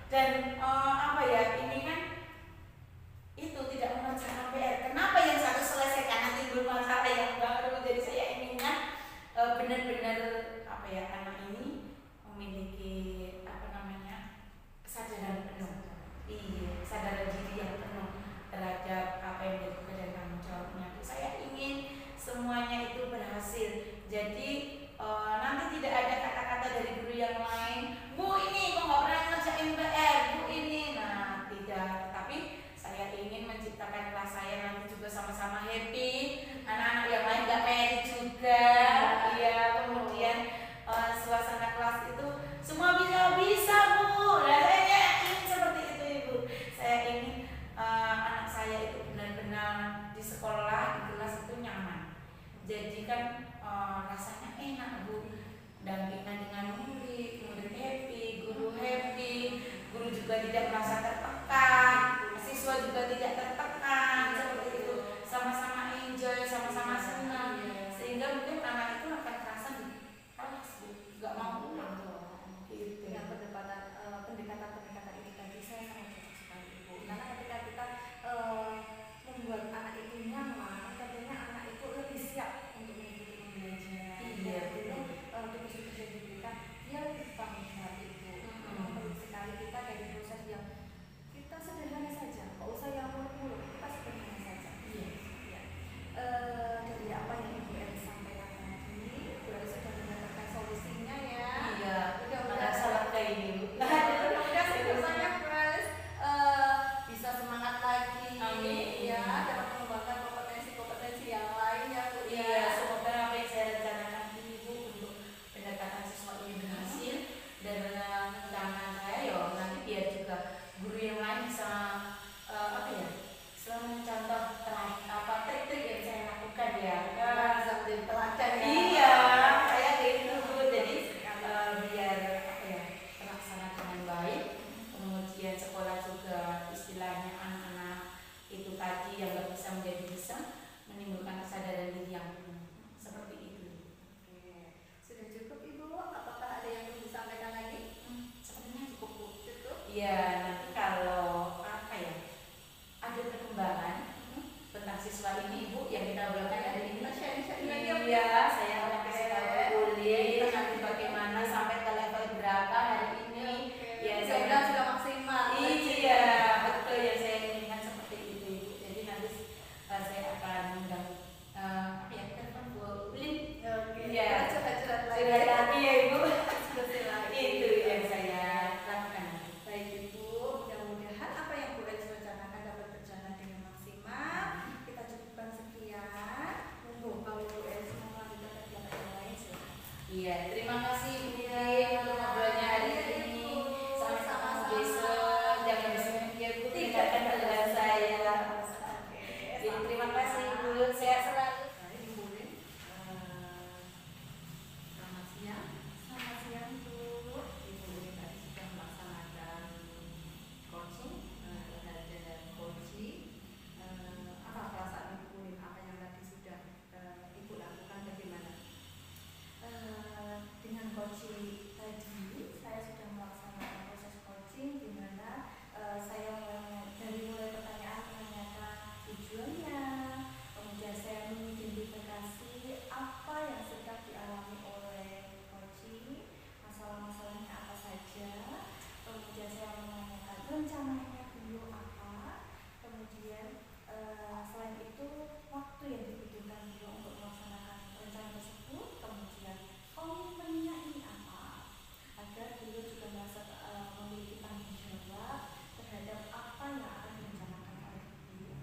Dan apa ya, ini kan itu tidak mengerjakan PR. Kenapa yang satu selesai karena timbul masalah yang baru. Jadi saya inginnya benar-benar apa ya, anak ini memiliki apa namanya, kesadaran penuh. Iya, kesadaran diri yang penuh terhadap apa yang menjadi pekerjaan tanggung jawabnya. Saya ingin semuanya itu berhasil. Jadi nanti tidak ada kata-kata dari guru yang lain, Bu ini kok nggak pernah ngerjain PR, Bu ini. Nah tidak, tapi saya ingin menciptakan kelas saya nanti juga sama-sama happy, anak-anak yang lain nggak PR juga. Iya, kemudian suasana kelas itu semua bisa Bu. Nah saya ingin seperti itu Ibu. Saya ingin anak saya itu benar-benar di sekolah, di kelas itu nyaman. Jadi kan rasanya enak Bu, dampingan dengan murid happy, guru happy, guru juga tidak merasa tertekan, siswa juga tidak tertekan, seperti itu, sama-sama enjoy, sama-sama senang, sehingga mungkin anak itu akan terasa di kelas Bu, nggak mau pulang gitu. Dengan pendekatan itu tadi saya sangat cocok sekali Ibu. Karena ketika kita membuat anak itu nyaman, tentunya anak itu lebih siap untuk mengikuti pembelajaran. Iya, tugas-tugas yang diberikan dia lebih bertanggung jawab Ibu. Memang perlu sekali kita dari proses yang kita sederhana saja, nggak usah yang muluk-muluk, kita sederhana saja. Iya. Ya. Dari apa yang Ibu Elis sampaikan tadi, Ibu Elis sudah mendapatkan solusinya ya. Iya, Mudah-mudahan salah kayak ini Bu. mudah-mudahan kedepannya Bu Elis bisa semangat lagi. Amin. Ya, dapat mengembangkan kompetensi-kompetensi yang lain ya Bu. Iya, semoga apa yang saya rencanakan ini Bu untuk pendekatan siswa ini berhasil, dan dengan undangan saya ya nanti biar juga guru yang lain bisa apa ya, selalu mencontoh trik-trik yang saya lakukan ya. Bisa menjadi teladan ya. Iya, saya kayak gitu Bu. Jadi biar apa ya, terlaksana dengan baik. Kemudian sekolah juga istilahnya anak-anak itu tadi yang nggak bisa menjadi bisa, menimbulkan kesadaran diri yang penuh. Seperti itu. Oke. Sudah cukup Ibu? Apakah ada yang perlu disampaikan lagi? Sebenarnya cukup Bu. Cukup? Iya, nanti kalau apa ya, ada perkembangan tentang siswa ini Bu yang kita belajar hari ini. Kita sharing-sharing lagi ya, Bu. Iya, saya akan kasih nanti bagaimana sampai ke level berapa hari ini. Ya saya sudah maksimal. Iya, betul ya, saya inginkan seperti itu Ibu. Jadi nanti saya akan undang ya telepon Bu Ulin. Iya. Curhat lagi ya Ibu. lagi. Itu yang saya lakukan. Baik Ibu, mudah-mudahan apa yang Bu Elis rencanakan dapat berjalan dengan maksimal. Kita cukupkan sekian. Monggo kalau Bu Elis mau melanjutkan kegiatan yang lain silakan. Iya, terima kasih Bu Ulin untuk ngobrolnya hari ini. Sama-sama besok jangan besok ya Bu, tinggalkan keadaan saya. Jadi terima kasih Bu, sehat selalu. Baik, Ibu Ulin. Selamat siang. Selamat siang Bu. Ibu Ulin tadi sudah melaksanakan coaching, ada coaching. Apa perasaan Ibu Ulin? Apa yang tadi sudah Ibu lakukan, bagaimana? Dengan coaching tadi saya sudah melaksanakan proses coaching di mana saya dari mulai pertanyaan menanyakan tujuannya, kemudian saya mengidentifikasi apa yang sedang dialami oleh coaching, masalah-masalahnya apa saja, kemudian saya menanyakan rencananya beliau apa, kemudian selain itu waktu yang dibutuhkan beliau untuk melaksanakan rencana tersebut, kemudian komitmennya ini apa, agar beliau juga merasa memiliki tanggung jawab terhadap apa yang akan direncanakan oleh beliau.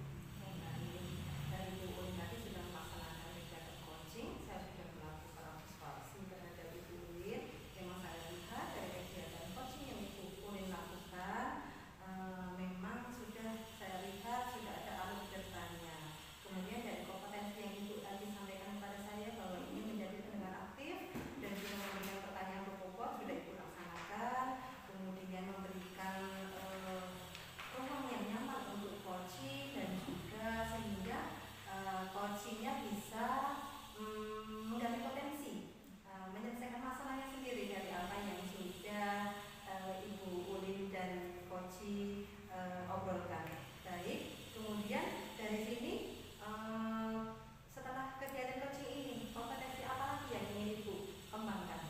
Dari Ibu Ulin tadi sudah melaksanakan kegiatan coaching, saya sudah melakukan observasi terhadap Ibu Ulin. Memang saya lihat dari kegiatan coaching yang Ibu Ulin lakukan, memang sudah saya lihat sudah ada alur ceritanya. Kemudian dari kompetensi yang Ibu tadi sampaikan kepada saya bahwa ini menjadi pendengar aktif dan juga memberikan pertanyaan berbobot sudah Ibu laksanakan. Kemudian memberikan ruang yang nyaman untuk coaching dan juga sehingga coachingnya bisa menggali potensi, menyelesaikan masalahnya sendiri dari apa yang sudah Ibu Ulin dan coaching obrolkan. Baik, kemudian dari sini setelah kegiatan coaching ini kompetensi apa lagi yang ingin Ibu kembangkan?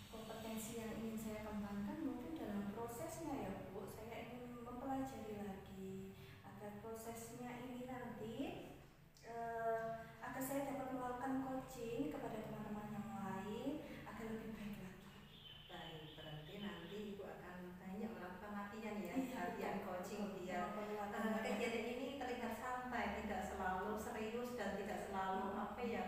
Kompetensi yang ingin saya kembangkan mungkin dalam prosesnya ya Bu, saya ingin mempelajari lagi agar prosesnya ini nanti agar saya dapat melakukan coaching kepada teman-teman yang lain agar lebih baik lagi. Baik, berarti nanti Ibu akan banyak melakukan latihan ya, Iya, latihan coaching biar kegiatan ini terlihat santai, tidak selalu serius dan tidak selalu apa ya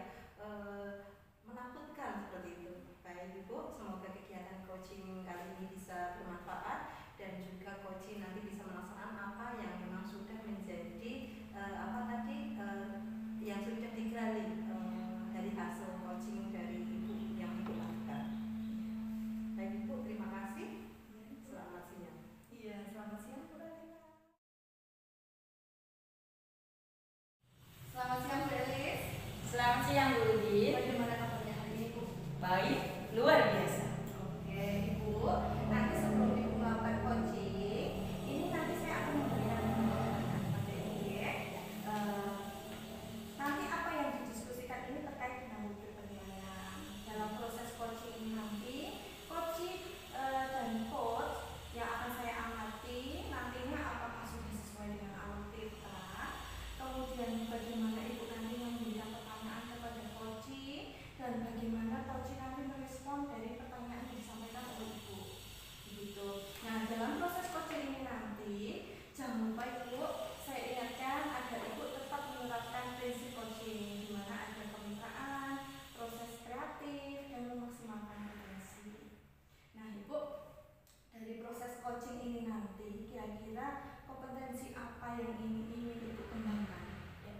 menakutkan seperti itu. Baik Ibu, semoga kegiatan coaching kali ini bisa bermanfaat dan juga coaching nanti bisa melaksanakan apa yang memang sudah menjadi yang sudah digali dari hasil coaching dari Ibu yang Ibu lakukan. Baik Ibu, terima kasih. Selamat siang. Iya, selamat siang Bu Radina. Selamat siang Bu Elis. Selamat siang Bu Ulin. Bagaimana kabarnya hari ini Bu? Baik, luar biasa. Oke Ibu, nanti sebelum Ibu melakukan coaching, ini nanti saya akan memberikan kepada Ibu ya. Nanti apa yang didiskusikan ini terkait dengan wujud penilaian. Dalam proses coaching ini nanti, coaching dan coach yang akan saya amati nantinya apakah sudah sesuai dengan alur kita, kemudian bagaimana Ibu nanti memberikan pertanyaan kepada coaching dan bagaimana coaching nanti merespon dari pertanyaan yang disampaikan oleh Ibu. Begitu. Nah, dalam proses coaching ini nanti jangan lupa Ibu, saya ingatkan agar Ibu tetap menerapkan prinsip coaching di mana ada kemitraan, proses kreatif dan memaksimalkan potensi. Nah, Ibu, dari proses coaching ini nanti kira-kira kompetensi apa yang ingin Ibu kembangkan? Ya,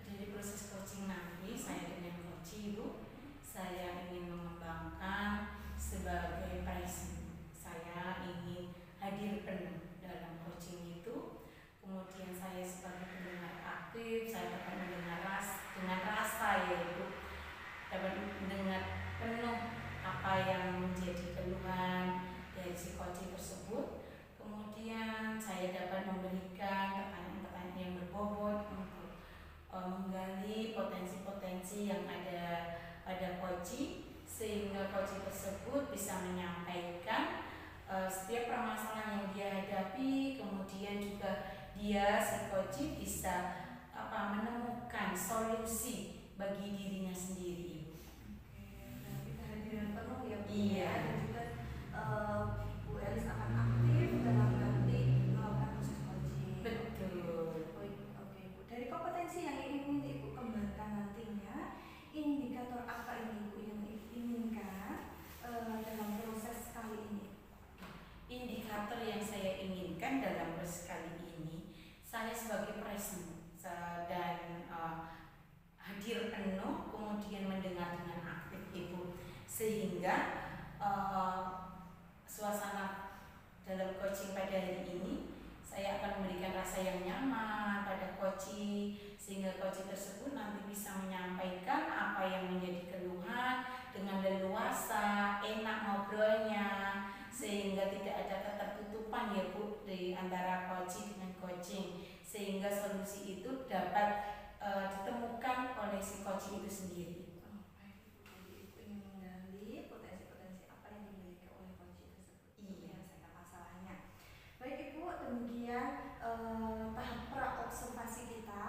dari proses coaching nanti saya dengan coaching Ibu, saya ingin mengembangkan sebagai presiden. Saya ingin hadir penuh dalam coaching itu. Kemudian saya sebagai pendengar aktif, saya dapat mendengar dengan rasa ya Ibu, dapat mendengar penuh apa yang menjadi keluhan dari si coaching tersebut. Kemudian saya dapat memberikan pertanyaan-pertanyaan yang berbobot untuk menggali potensi-potensi yang ada pada coaching sehingga coach tersebut bisa menyampaikan setiap permasalahan yang dia hadapi, kemudian juga dia si coach bisa menemukan solusi bagi dirinya sendiri. Oke, kehadiran penuh ya Bu. Iya. Dan juga Bu Elis akan aktif dalam nanti melakukan proses coaching. Betul. Oke Bu. Dari kompetensi yang ingin Ibu kembangkan nantinya, indikator apa ini Bu yang diinginkan dalam proses kali ini? Indikator yang saya inginkan dalam proses kali ini, saya sebagai present dan hadir penuh, kemudian mendengar dengan aktif Ibu, sehingga suasana dalam coaching pada hari ini saya akan memberikan rasa yang nyaman pada coaching, sehingga coaching tersebut nanti bisa menyampaikan apa yang menjadi keluhan dengan leluasa, enak ngobrolnya, sehingga tidak ada ketertutupan ya Bu di antara coaching dengan coaching, sehingga solusi itu dapat ditemukan oleh si coaching itu sendiri. Baik, jadi Ibu ingin menggali potensi-potensi apa yang dimiliki oleh coaching tersebut. Iya. Menyelesaikan masalahnya. Baik Ibu, demikian tahap pra-observasi kita,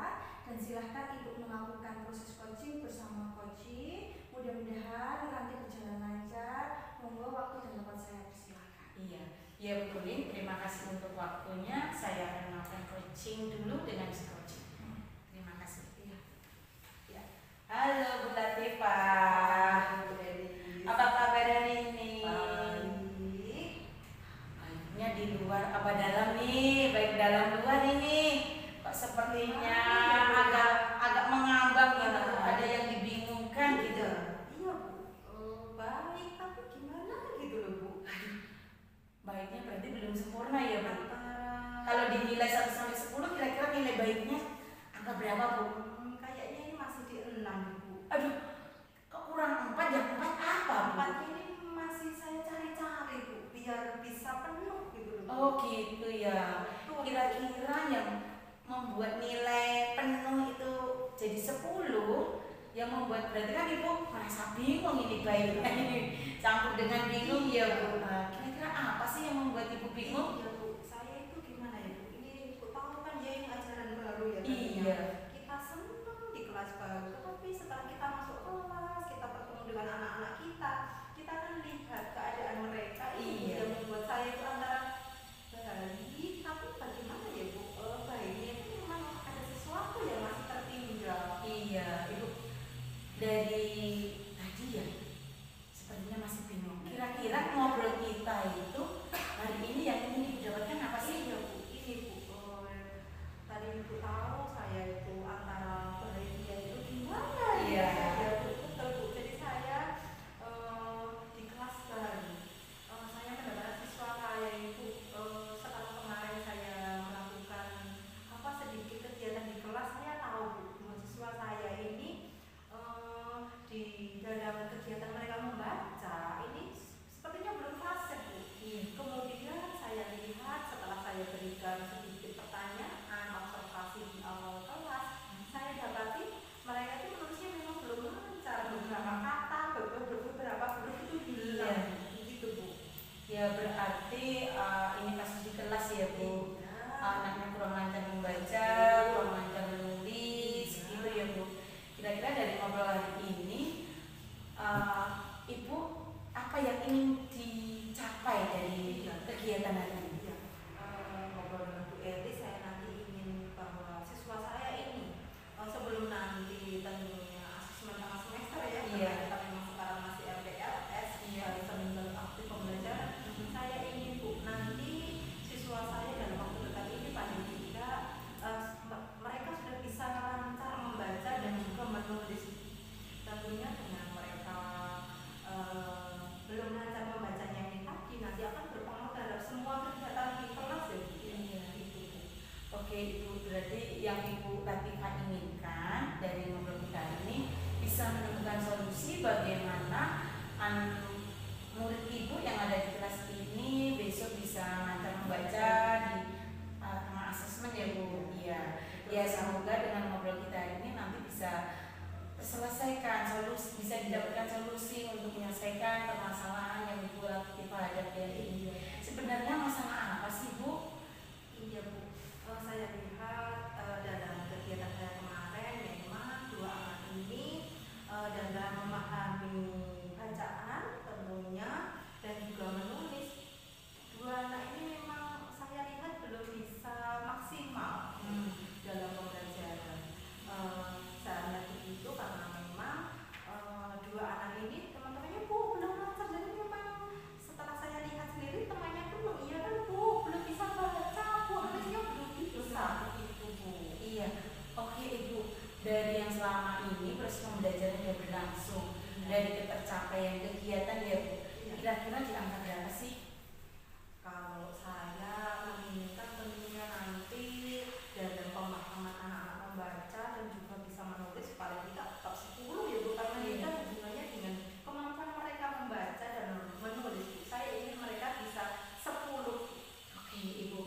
dan silahkan Ibu melakukan proses coaching bersama coaching. Mudah-mudahan nanti berjalan lancar. Monggo waktu dan tempat saya persilakan. Iya, ya Bu Nurlin, terima kasih untuk waktunya. Saya akan melakukan coaching dulu dengan si coaching. Terima kasih. Iya. Ya. Halo Bu Latifah. Bu Elis. Apa kabar hari ini? Baik. Baiknya di luar apa dalam nih? Baik dalam luar ini. Kok sepertinya agak mengambang gitu. Ada yang dibingungkan gitu. Iya Bu. Baik, tapi gimana gitu loh Bu? Baiknya berarti belum sempurna ya Bu. Antara Kalau dinilai 1 sampai 10 kira-kira nilai baiknya angka berapa Bu? kayaknya ini masih di 6 Bu. Aduh, kok kurang 4 ya? 4 apa Bu? 4 ini masih saya cari-cari Bu, biar bisa penuh gitu loh Bu. Oh gitu ya. Kira-kira yang membuat nilai penuh itu jadi 10, yang membuat berarti kan Ibu merasa bingung ini baiknya ini campur dengan bingung ya Bu. Nah, kira-kira apa sih yang membuat Ibu bingung? Iya Bu, saya itu gimana ya Bu? Ini Bu tahu kan ya ini ajaran baru ya. Iya. Kita senang di kelas baru, tetapi setelah kita masuk kelas, kita bertemu dengan anak-anak kita akan lihat keadaan mereka. Ini Iya. yang membuat saya itu antara baik, tapi bagaimana ya Bu? Baiknya itu memang ada sesuatu yang masih tertinggal. Iya, Ibu dari tadi ya sepertinya masih bingung. Kira-kira ngobrol kita itu hari ini yang ingin Ibu dapatkan apa sih? Iya Bu, ini Bu, tadi Ibu tahu saya itu antara baiknya itu gimana Iya. ya betul Bu. Jadi saya di kelas baru, saya mendapatkan siswa saya itu setelah kemarin saya melakukan sedikit kegiatan di kelas, saya tahu Bu, mahasiswa saya ini di dalam kegiatan mereka membaca ini sepertinya belum fase Bu. Kemudian saya lihat setelah saya berikan sedikit pertanyaan observasi di awal kelas, saya dapati mereka itu menulisnya memang belum lancar, beberapa kata, beberapa huruf itu hilang, gitu Bu. Ya berarti ini kasus di kelas ya Bu. Anaknya kurang lancar membaca, kurang lancar menulis, gitu ya Bu. Kira-kira dari ngobrol hari ini, Ibu apa yang ingin dicapai dari kegiatan hari ini? Ngobrol dengan Bu Elis, saya nanti ingin bahwa siswa saya ini sebelum nanti tentunya asesmen tengah semester ya, Iya. kita memang sekarang masih MPLS, Manajemen Aktif Pembelajaran. Saya ingin Bu, nanti siswa saya dalam waktu dekat ini paling tidak mereka sudah bisa lancar membaca dan juga menulis. Tentunya dengan mereka belum lancar membacanya ini tadi nanti akan berpengaruh terhadap semua kegiatan di kelas ya Bu. Iya. Gitu Bu. Oke Ibu, berarti yang Ibu Latifah inginkan dari ngobrol kita ini bisa menemukan solusi bagaimana murid Ibu yang ada di kelas ini besok bisa lancar membaca di tengah asesmen ya Bu. Iya. Ya semoga dengan ngobrol kita ini nanti bisa selesaikan, bisa didapatkan solusi untuk menyelesaikan permasalahan yang Ibu hadapi hari ini. Sebenarnya masalah apa sih Bu? Iya Bu, saya lihat dalam kegiatan saya kemarin memang dua anak ini dalam memahami bacaan tentunya dan juga menulis, dua anak ini memang saya lihat belum bisa maksimal dalam pembelajaran. Saya lihat begitu karena memang dua anak ini teman-temannya Bu belum lancar, jadi memang setelah saya lihat sendiri temannya pun mengiyakan Bu belum bisa baca, Bu nulisnya belum bisa begitu Bu. Iya, oke Ibu. Dari yang selama ini proses pembelajaran yang berlangsung, dari ketercapaian kegiatan ya Bu, kira-kira di angka berapa sih? Kalau saya menginginkan tentunya nanti dalam pemahaman anak-anak membaca dan juga bisa menulis paling tidak tetap 10 ya Bu, karena kita hubungannya dengan kemampuan mereka membaca dan menulis Bu. Saya ingin mereka bisa 10. Oke Ibu,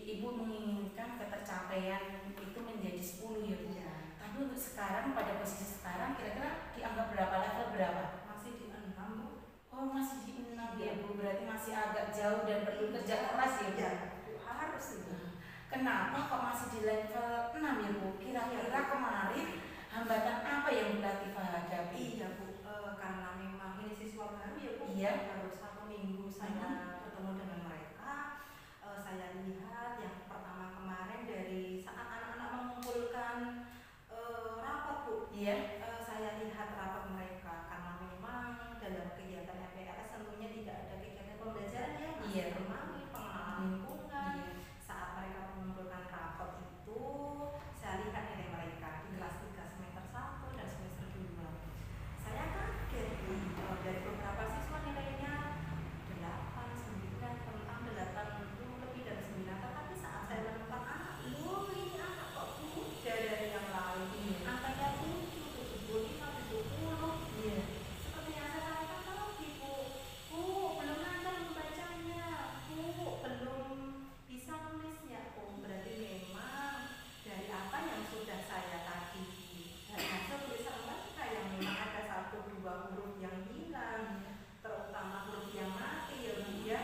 Ibu menginginkan ketercapaian itu menjadi 10 ya Bu. Tapi untuk sekarang, pada posisi sekarang kira-kira di angka berapa, level berapa? Masih di 6 Bu. Oh masih di 6 ya Bu, berarti masih agak jauh dan perlu kerja keras ya Bu. Ya, harus itu. Kenapa kok masih di level 6 ya Bu? Kira-kira kemarin hambatan apa yang Bu Latifah hadapi? Iya Bu, karena memang ini siswa baru ya Bu. Iya. Baru 1 minggu saya bertemu dengan mereka. Saya lihat yang pertama kemarin dari saat anak-anak mengumpulkan rapat Bu. Iya. Saya lihat rapat mereka karena memang dalam kegiatan MPLS tentunya tidak ada kegiatan pembelajaran ya, masih bermain, pengenalan lingkungan. Saat mereka mengumpulkan rapat itu, saya lihat nilai mereka di kelas 3 semester 1 dan semester 2. Saya kaget dari beberapa siswa nilainya 8, 9, tentang 8 lebih dari 9. Tetapi saat saya menemukan anak, loh ini anak kok muda dari yang lain, angkanya 7, 75, 70. Seperti yang saya sampaikan tadi Bu, belum lancar membacanya, Bu belum bisa nulisnya. Oh berarti memang dari apa yang sudah saya tadi dari hasil tulisan mereka yang memang ada 1-2 huruf yang hilang, terutama huruf yang mati ya Bu ya.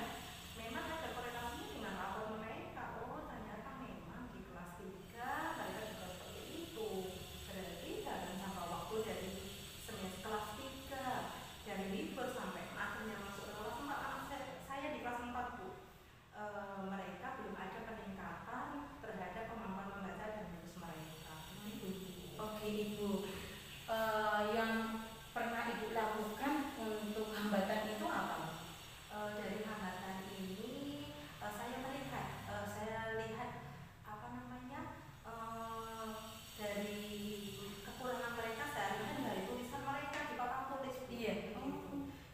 Memang ada korelasinya dengan rapor mereka. Oh ternyata memang di kelas 3 mereka juga seperti itu. Berarti dalam jangka waktu dari semester kelas 3 dari libur sampai akhirnya masuk ke kelas 4, anak saya di kelas 4 Bu, mereka belum ada peningkatan terhadap kemampuan membaca dan menulis mereka. Oke Ibu, yang pernah Ibu lakukan untuk hambatan itu apa? Dari hambatan ini saya lihat apa namanya, dari kekurangan mereka saya lihat dari tulisan mereka di papan tulis.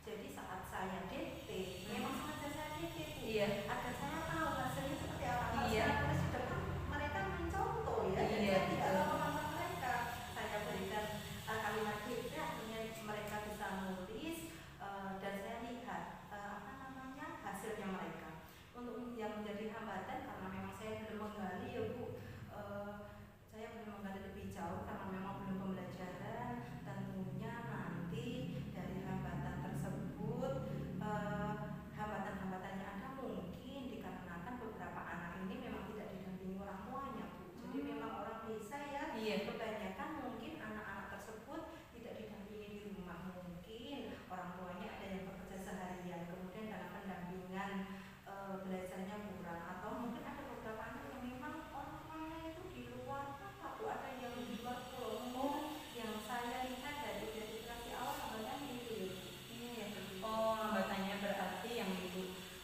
Jadi saat saya DT, memang sengaja saya DT agar saya tahu hasilnya seperti apa. Kalau saya tulis di depan mereka mencontoh ya, jadi saya tidak tahu kemampuan mereka. Saya berikan kalimat DT, akhirnya mereka bisa nulis dan saya lihat apa namanya hasilnya mereka. Untuk yang menjadi hambatan karena memang saya belum menggali ya Bu, saya belum menggali lebih jauh karena memang belum pembelajaran. Tentunya nanti dari hambatan tersebut, hambatan-hambatan yang ada mungkin dikarenakan beberapa anak ini memang tidak didampingi orang tuanya Bu. Jadi memang orang desa ya, kebanyakan mungkin anak-anak tersebut tidak didampingi di rumah. Mungkin orang tuanya ada yang bekerja seharian, kemudian dalam pendampingan belajarnya kurang, atau mungkin ada beberapa anak yang memang orang tuanya itu di luar kota Bu, ada yang di luar pulau. Yang saya lihat dari identifikasi awal hambatannya itu ya Bu. Hambatannya berarti yang Ibu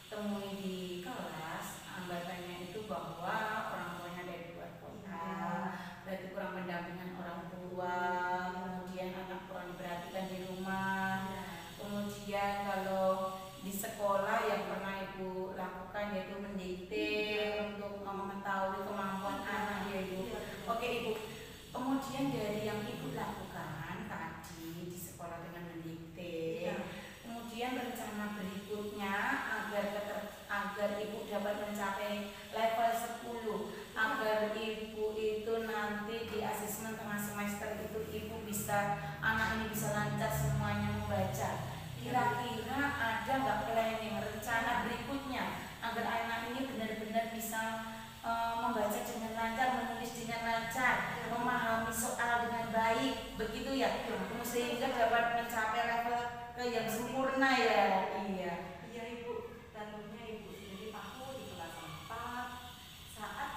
temui di kelas, hambatannya itu bahwa orang tuanya dari luar kota, berarti kurang pendampingan orang tua, kemudian anak kurang diperhatikan di rumah, kemudian kalau di sekolah yang pernah Ibu lakukan yaitu mendikte untuk mengetahui kemampuan anak ya Ibu. Oke Ibu, kemudian dari yang Ibu lakukan tadi di sekolah dengan mendikte, kemudian rencana berikutnya agar Ibu dapat mencapai level 10, agar Ibu itu nanti di asesmen tengah semester itu Ibu bisa anak ini bisa lancar semuanya membaca. Kira-kira ada nggak planning rencana berikutnya agar anak ini benar-benar bisa membaca dengan lancar, menulis dengan lancar, memahami soal dengan baik, begitu ya, sehingga dapat mencapai level yang sempurna ya. Iya. Iya Ibu, tentunya Ibu sendiri tahu di kelas 4 saat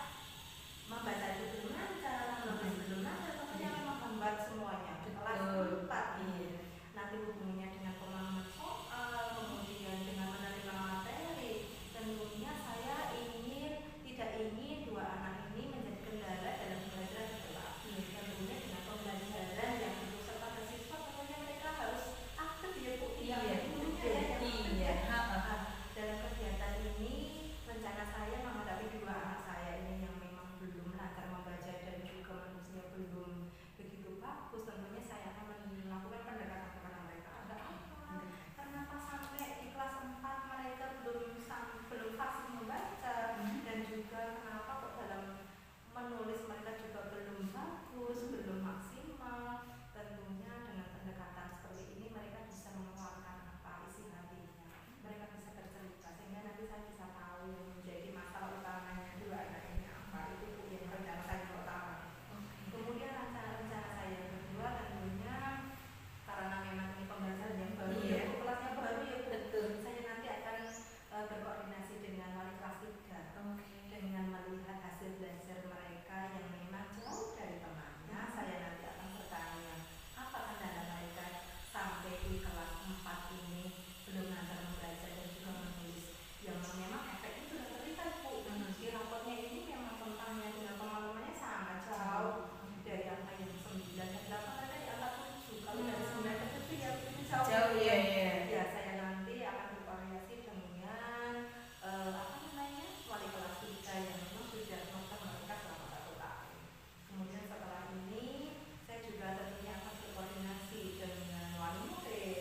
membaca itu belum lancar, menulis belum lancar, pokoknya menghambat semuanya. Kelas 4 iya. Nanti hubungannya dengan pemahaman soal, kemudian dengan menerima materi. Tentunya saya tidak ingin dua anak ini menjadi kendala dalam belajar di kelas. Tentunya dengan pembelajaran yang untuk serta bersiswa, tentunya mereka harus aktif ya Bu. Iya. Dalam kegiatan ini rencana saya menghadapi dua anak saya ini yang memang belum lancar membaca dan juga menulisnya belum begitu bagus. Tentunya saya akan melakukan pendekatan kepada mereka. Ada apa? Kenapa sampai di kelas 4 mereka belum fasih membaca, dan juga kenapa kok dalam menulis mereka juga belum bagus, belum maksimal. Tentunya dengan pendekatan seperti ini mereka bisa mengeluarkan apa isi hatinya, mereka bisa bercerita sehingga nanti saya bisa tahu yang menjadi masalah utamanya dua anak ini apa. Itu yang rencana saya yang pertama. Kemudian rencana saya yang kedua tentunya karena memang ini pembelajaran yang baru ya, kelasnya baru ya Bu. Betul. Saya nanti akan berkoordinasi dengan wali kelas 3 dengan melihat hasil belajar mereka yang memang jauh dari temannya. Saya nanti akan bertanya apa kendala mereka sampai di kelas 4 ini belum lancar membaca dan juga menulis, yang memang efeknya sudah terlihat Bu. Di rapotnya ini memang tentangnya dengan pengalamannya sangat jauh dari angka yang 9 dan 8 mereka di angka 7. Kalau dari 9 ke 7 ya itu jauh ya. Ya, saya nanti akan berkoordinasi dengan wali kelas 3 yang memang sudah menonton mereka selama 1 tahun. Kemudian setelah ini saya juga tentunya akan berkoordinasi dengan wali murid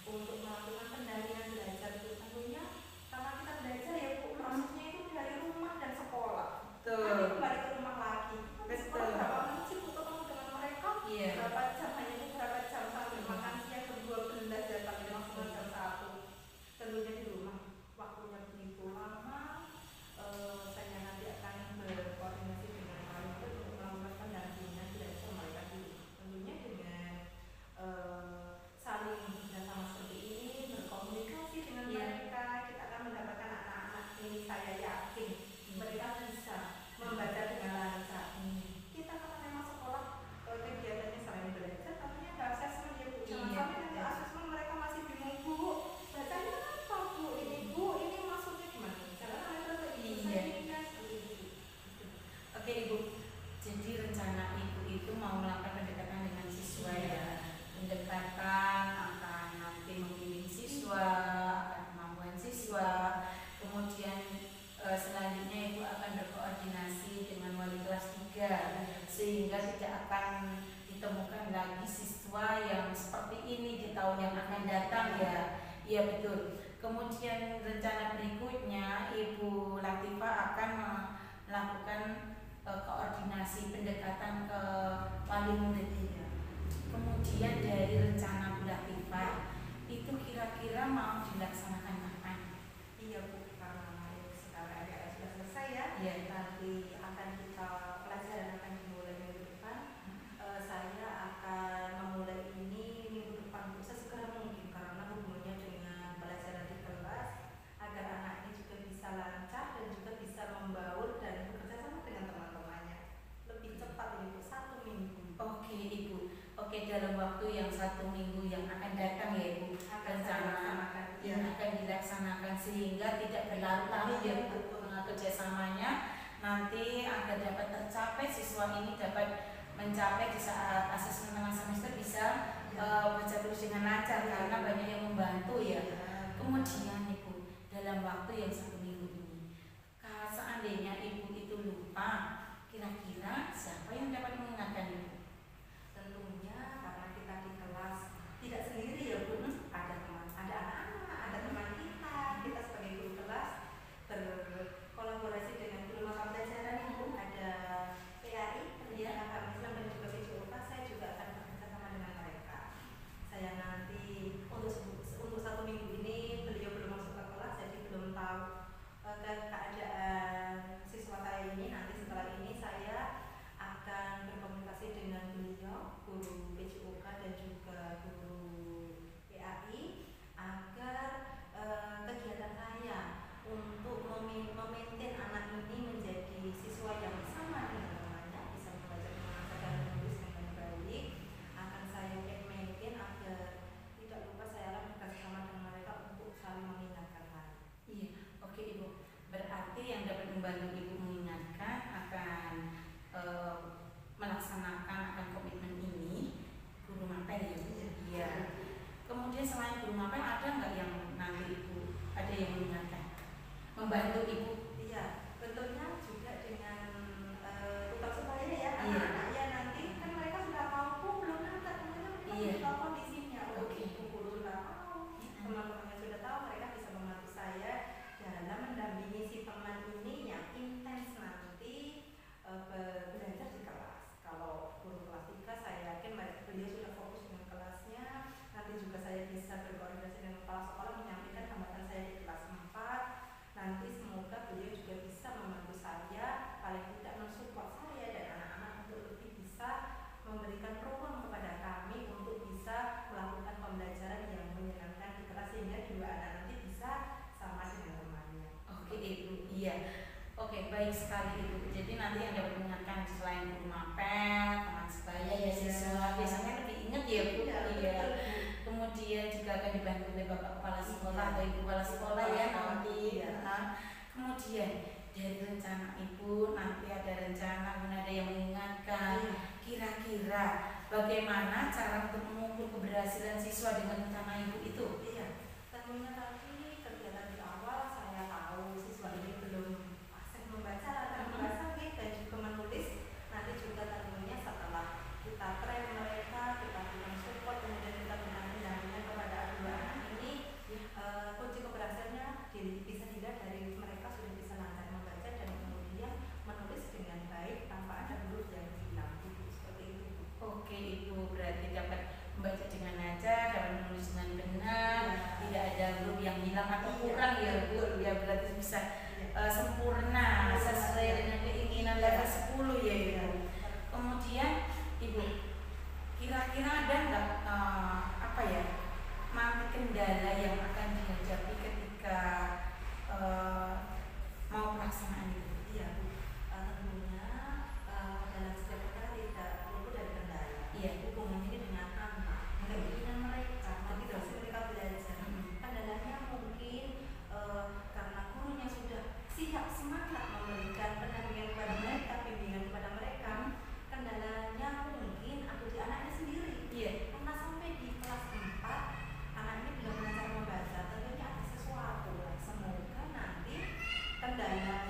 untuk melakukan pendampingan belajar. Tentunya karena kita belajar ya Bu, prosesnya itu dari rumah dan sekolah. Nanti kembali ke rumah lagi. Di sekolah berapa menit sih Bu ketemu dengan mereka? Berapa jam, hanya itu berapa jam sampai makan siang jam 12 dan paling maksimal jam 1. Tentunya di rumah waktunya begitu lama. Saya nanti akan berkoordinasi dengan wali murid untuk melakukan pendampingan belajar mereka dulu. Tentunya dengan saling bersama seperti ini, berkomunikasi dengan mereka, kita akan mendapatkan anak-anak ini. Saya yakin mereka bisa membaca dengan lancar. Kita karena memang sekolah kegiatannya selain belajar, tentunya ada asesmen ya Bu. Jangan sampai nanti asesmen mereka masih bingung, Bu, bacanya apa Bu? Ini Bu, ini maksudnya gimana? Jangan mereka seperti itu. Oke Ibu, jadi rencana Ibu itu mau melakukan pendekatan dengan siswa ya. Pendekatan akan nanti membimbing siswa, akan kemampuan siswa. Kemudian selanjutnya Ibu akan berkoordinasi dengan wali kelas 3 sehingga tidak akan ditemukan lagi siswa yang seperti ini di tahun yang akan datang ya. Iya betul. Kemudian rencana berikutnya Ibu Latifah akan melakukan koordinasi pendekatan ke wali murid. Kemudian dari rencana Bu Latifah itu kira-kira mau dilaksanakan kapan? Iya Bu, karena sekarang ada sudah selesai ya. Nanti akan kita pelajaran akan dimulai minggu depan. Saya akan memulai ini minggu depan Bu, sesegera mungkin karena hubungannya dengan pelajaran di kelas agar anak ini juga bisa lancar dan juga bisa membaur dan bekerja sama dengan teman-temannya. Lebih cepat ini Bu, 1 minggu. Oke Ibu. Oke, dalam waktu yang 1 minggu yang akan datang ya Ibu, rencana yang akan dilaksanakan sehingga tidak berlarut-larut ya Bu kerjasamanya, nanti agar dapat tercapai siswa ini dapat mencapai di saat asesmen tengah semester bisa baca tulis dengan lancar karena banyak yang membantu ya. Kemudian Ibu, dalam waktu yang 1 minggu ini, seandainya Ibu itu lupa, kira-kira siapa yang dapat mengingatkan Ibu? Tentunya karena kita di kelas tidak sendiri ya Bu, ada teman, ada anak-anak, ada teman kita sebagai guru kelas berkolaborasi dengan guru mata pelajaran Ibu, ada PAI, pendidikan agama Islam dan juga PJOK. Saya juga akan membantu Ibu? Iya, bentuknya juga dengan tutor supaya ya, Iya. anak-anak ya nanti kan mereka sudah mampu belum nanti kemudian mereka Iya. sudah tahu kondisinya, Oke. guru sudah tahu, teman-temannya sudah tahu, mereka bisa membantu saya dalam mendampingi si teman ini yang intens nanti belajar di kelas. Kalau guru kelas 3 saya yakin beliau sudah fokus dengan kelasnya, nanti juga saya bisa berkoordinasi dengan kepala sekolah menyampaikan hambatan saya di kelas 4. Nanti semoga beliau juga bisa membantu saya, paling tidak mensupport saya dan anak-anak untuk lebih bisa memberikan peluang kepada kami untuk bisa melakukan pembelajaran yang menyenangkan di kelas sehingga dua anak nanti bisa sama dengan temannya. Oke Ibu, iya. Oke, baik sekali Ibu. Jadi nanti yang dapat mengingatkan selain guru mapel, teman sebaya, ya siswa biasanya lebih ingat ya Bu. Iya. Kemudian juga akan dibantu oleh Bapak Kepala Sekolah atau Ibu Kepala Sekolah ya nanti. Nah, kemudian dari rencana Ibu nanti ada rencana, kemudian ada yang mengingatkan. Kira-kira bagaimana cara untuk mengukur keberhasilan siswa dengan rencana Ibu itu? Iya, tentunya tadi kegiatan di awal saya tahu siswa ini belum fasih membaca dan membaca dan juga menulis. Nanti juga tentunya setelah kita train mereka, kita berikan support, kemudian kita berikan pendampingan kepada dua anak ini, kunci keberhasilannya bisa dilihat dari mereka sudah bisa lancar membaca dan kemudian menulis dengan baik tanpa ada huruf yang hilang. Seperti itu. Oke Ibu, berarti dapat membaca dengan lancar, dapat menulis dengan benar, tidak ada huruf yang hilang atau kurang ya Bu. Ya berarti bisa sempurna sesuai dengan keinginan level 10 ya Ibu. Kemudian Ibu, kira-kira ada nggak apa ya nanti kendala yang akan dihadapi ketika mau pelaksanaan itu? Iya Bu, tentunya dalam setiap perkara tidak luput dari kendala. Iya. Hubungan ini dengan anak, keinginan mereka, motivasi mereka belajar. Kendalanya mungkin karena gurunya sudah siap semangat memberikan pendampingan kepada mereka, bimbingan kepada mereka. Kendalanya mungkin ada di anaknya sendiri. Iya. Karena sampai di kelas 4 anak ini belum belajar membaca, tentunya ada sesuatu. Semoga nanti kendala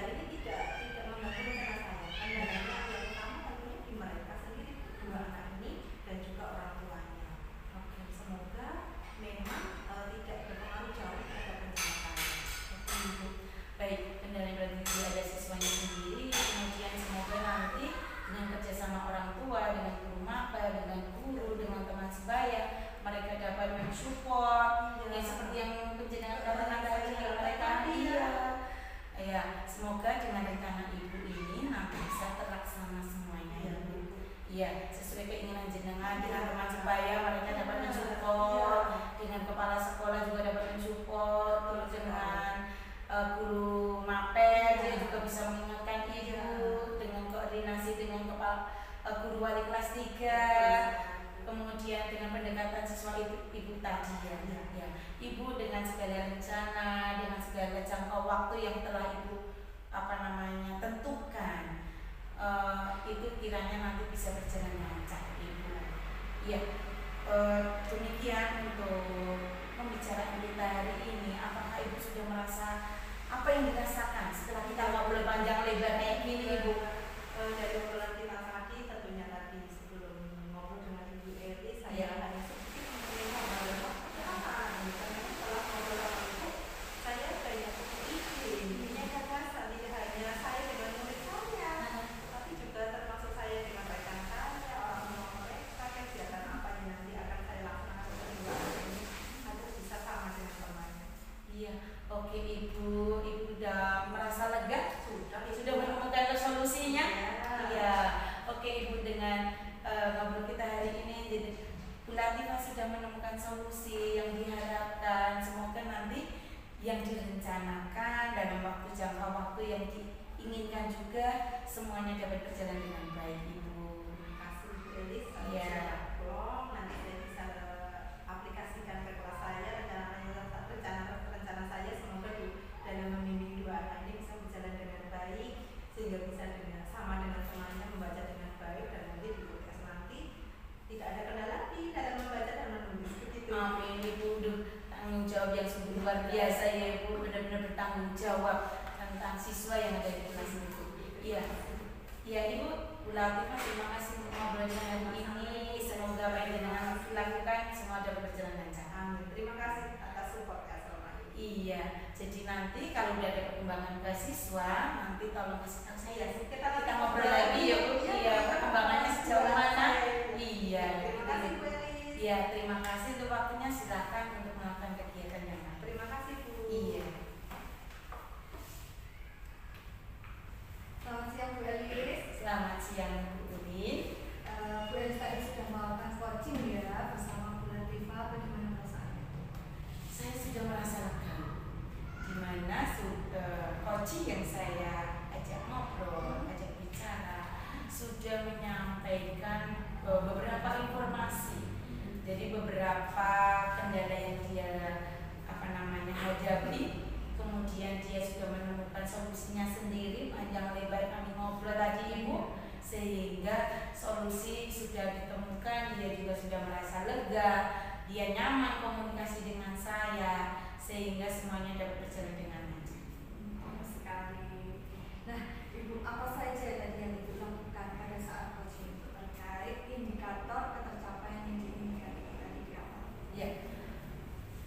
ini tidak mengganggu rencana saya. Kendalanya yang utama tentunya di mereka sendiri, dua anak ini dan juga orang tuanya. Oke, semoga memang tidak berpengaruh jauh terhadap rencana saya. Oke Ibu. Baik, kendala berarti tidak ada siswanya sendiri. Kemudian semoga nanti dengan kerjasama orang tua, dengan guru mapel, dengan guru, dengan teman sebaya, mereka dapat mensupport. Ya seperti yang penjenengan katakan tadi mereka ya, semoga dengan rencana Ibu ini nanti bisa terlaksana semuanya ya Bu. Iya, sesuai keinginan jenengan, dengan teman sebaya mereka dapat mensupport, dengan kepala sekolah juga dapat mensupport, terus dengan guru mapel dia juga bisa mengingatkan Ibu, dengan koordinasi dengan kepala guru wali kelas 3. Kemudian dengan pendekatan siswa ibu tadi ya. Ibu dengan segala rencana, dengan segala jangka waktu yang telah Ibu tentukan, itu kiranya nanti bisa berjalan lancar Ibu. Ya, demikian untuk pembicaraan kita hari ini. Apakah Ibu sudah merasa apa yang dirasakan setelah kita ngobrol panjang lebar kayak gini Ibu? Dari obrolan kita tadi, tentunya tadi sebelum ngobrol dengan Ibu Eli, saya hanya sedikit mengenai karena setelah ngobrol sama Ibu, saya banyak ide, intinya gagasan, tidak hanya saya dengan murid saya, tapi juga termasuk saya dengan rekan saya, orang tua mereka, kegiatan apa yang nanti akan saya laksanakan berdua ini agar bisa sama dengan temannya. Iya, oke Ibu udah merasa lega? Sudah menemukan solusinya? Iya, oke Ibu, dengan ngobrol kita hari ini jadi Bu Latifah sudah menemukan solusi yang diharapkan. Semoga nanti yang direncanakan dalam waktu jangka waktu yang diinginkan juga semuanya dapat berjalan dengan baik Ibu. Terima kasih Bu Elis. Iya. Nanti saya bisa aplikasikan ke kelas saya rencana saya, semoga dalam membimbing dua anak ini bisa berjalan dengan baik sehingga bisa sama dengan temannya membaca dengan baik dan nanti di UTS nanti tidak ada kendala lagi dalam membaca dan menulis begitu. Amin Ibu, tanggung jawab yang sungguh luar biasa ya Ibu. tanggung jawab tentang siswa yang ada di kelas itu. Iya, iya Ibu Bu Latifah, terima kasih untuk ngobrolnya hari ini. Semoga apa yang dengan dilakukan semua dapat berjalan lancar. Amin. Terima kasih atas support ya selama ini. Iya, jadi nanti kalau udah ada perkembangan ke siswa, nanti tolong kasih tahu saya. Kita ngobrol lagi ya Bu. Iya, perkembangannya sejauh mana? Iya. Terima kasih Bu Elis. Iya, terima kasih untuk waktunya. Silakan untuk melakukan kegiatan yang lain. Terima kasih Bu. Iya. Selamat siang Bu Elis. Selamat siang Bu Udin. Bu Elis tadi sudah melakukan coaching ya bersama Bu Latifah. Bagaimana perasaannya? Saya sudah merasa lega, dimana coaching yang saya ajak ngobrol, ajak bicara, sudah menyampaikan beberapa informasi. Jadi beberapa kendala yang dia hadapi, kemudian dia sudah menemukan solusinya sendiri. Panjang lebar kami ngobrol tadi Ibu, sehingga solusi sudah ditemukan. Dia juga sudah merasa lega, dia nyaman komunikasi dengan saya, sehingga semuanya dapat berjalan dengan lancar. Bagus sekali. Nah, Ibu, apa saja tadi yang Ibu lakukan pada saat coaching itu terkait indikator ketercapaian yang diinginkan tadi di awal? Ya,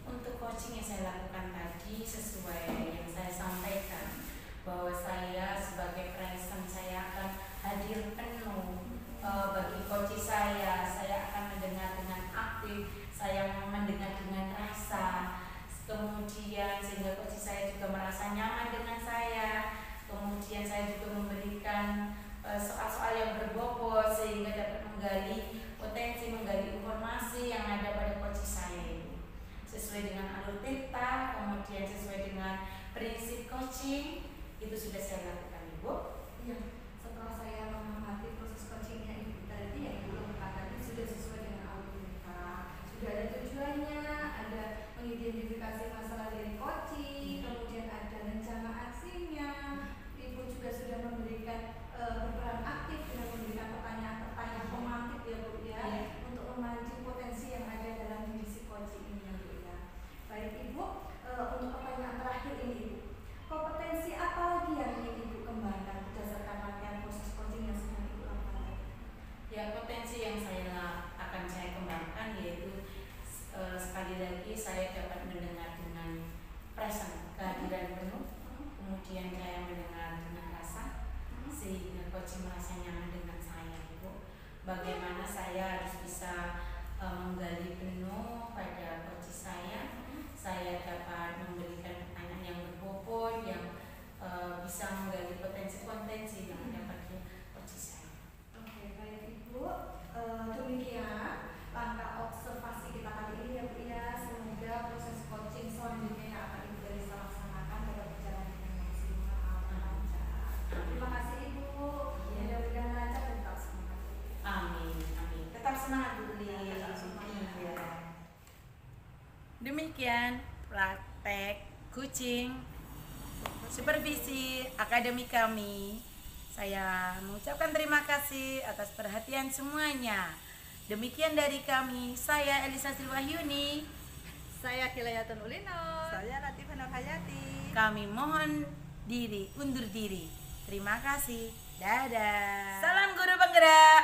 untuk coaching yang saya lakukan tadi sesuai yang saya sampaikan, bahwa saya sebagai present saya akan hadir penuh bagi coaching saya akan mendengar dengan aktif, saya mendengar dengan rasa, kemudian sehingga coaching saya juga merasa nyaman dengan saya, kemudian saya juga memberikan soal-soal yang berbobot sehingga dapat menggali potensi, menggali informasi yang ada pada coaching saya itu sesuai dengan alur theta, kemudian sesuai dengan prinsip coaching. Itu sudah saya lakukan Ibu. Iya, setelah saya mengamati proses coachingnya Ibu tadi yang Ibu lakukan tadi sudah sesuai dengan alur theta, sudah ada tujuannya, ada mengidentifikasi masalah dari coaching, kemudian ada rencana aksinya. Ibu juga sudah memberikan berperan aktif dengan memberikan pertanyaan-pertanyaan pemantik ya Bu ya, untuk memancing potensi yang ada dalam diri si coaching ini ya Bu ya. Baik Ibu, untuk pertanyaan terakhir ini Ibu, kompetensi apa lagi yang ingin Ibu kembangkan berdasarkan latihan proses coaching yang sedang Ibu lakukan? Ya, potensi yang akan saya kembangkan yaitu sekali lagi saya dapat mendengar dengan present, kehadiran penuh, kemudian saya mendengar dengan rasa, sehingga coaching merasa nyaman dengan saya Ibu. Bagaimana saya harus bisa menggali penuh pada coaching saya dapat memberikan pertanyaan yang berbobot, yang bisa menggali potensi-potensi yang ada pada coaching saya. Oke, baik Ibu. Demikian langkah observasi kita kali ini ya Bu ya. Semoga proses coaching selanjutnya yang akan Ibu Elis laksanakan dapat berjalan dengan maksimal dan lancar. Terima kasih Ibu. Mudah-mudahan lancar dan tetap semangat. Amin, amin. Tetap semangat Bu Li. Iya. Demikian praktek coaching supervisi akademik kami. Saya mengucapkan terima kasih atas perhatian semuanya. Demikian dari kami, saya Elisa Sri Wahyuni. Saya Kilayatun Ulino. Saya Latifah Nur Hayati. Kami mohon diri, undur diri. Terima kasih. Dadah. Salam guru penggerak,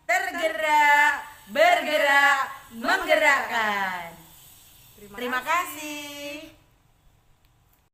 tergerak, bergerak, menggerakkan. Terima kasih.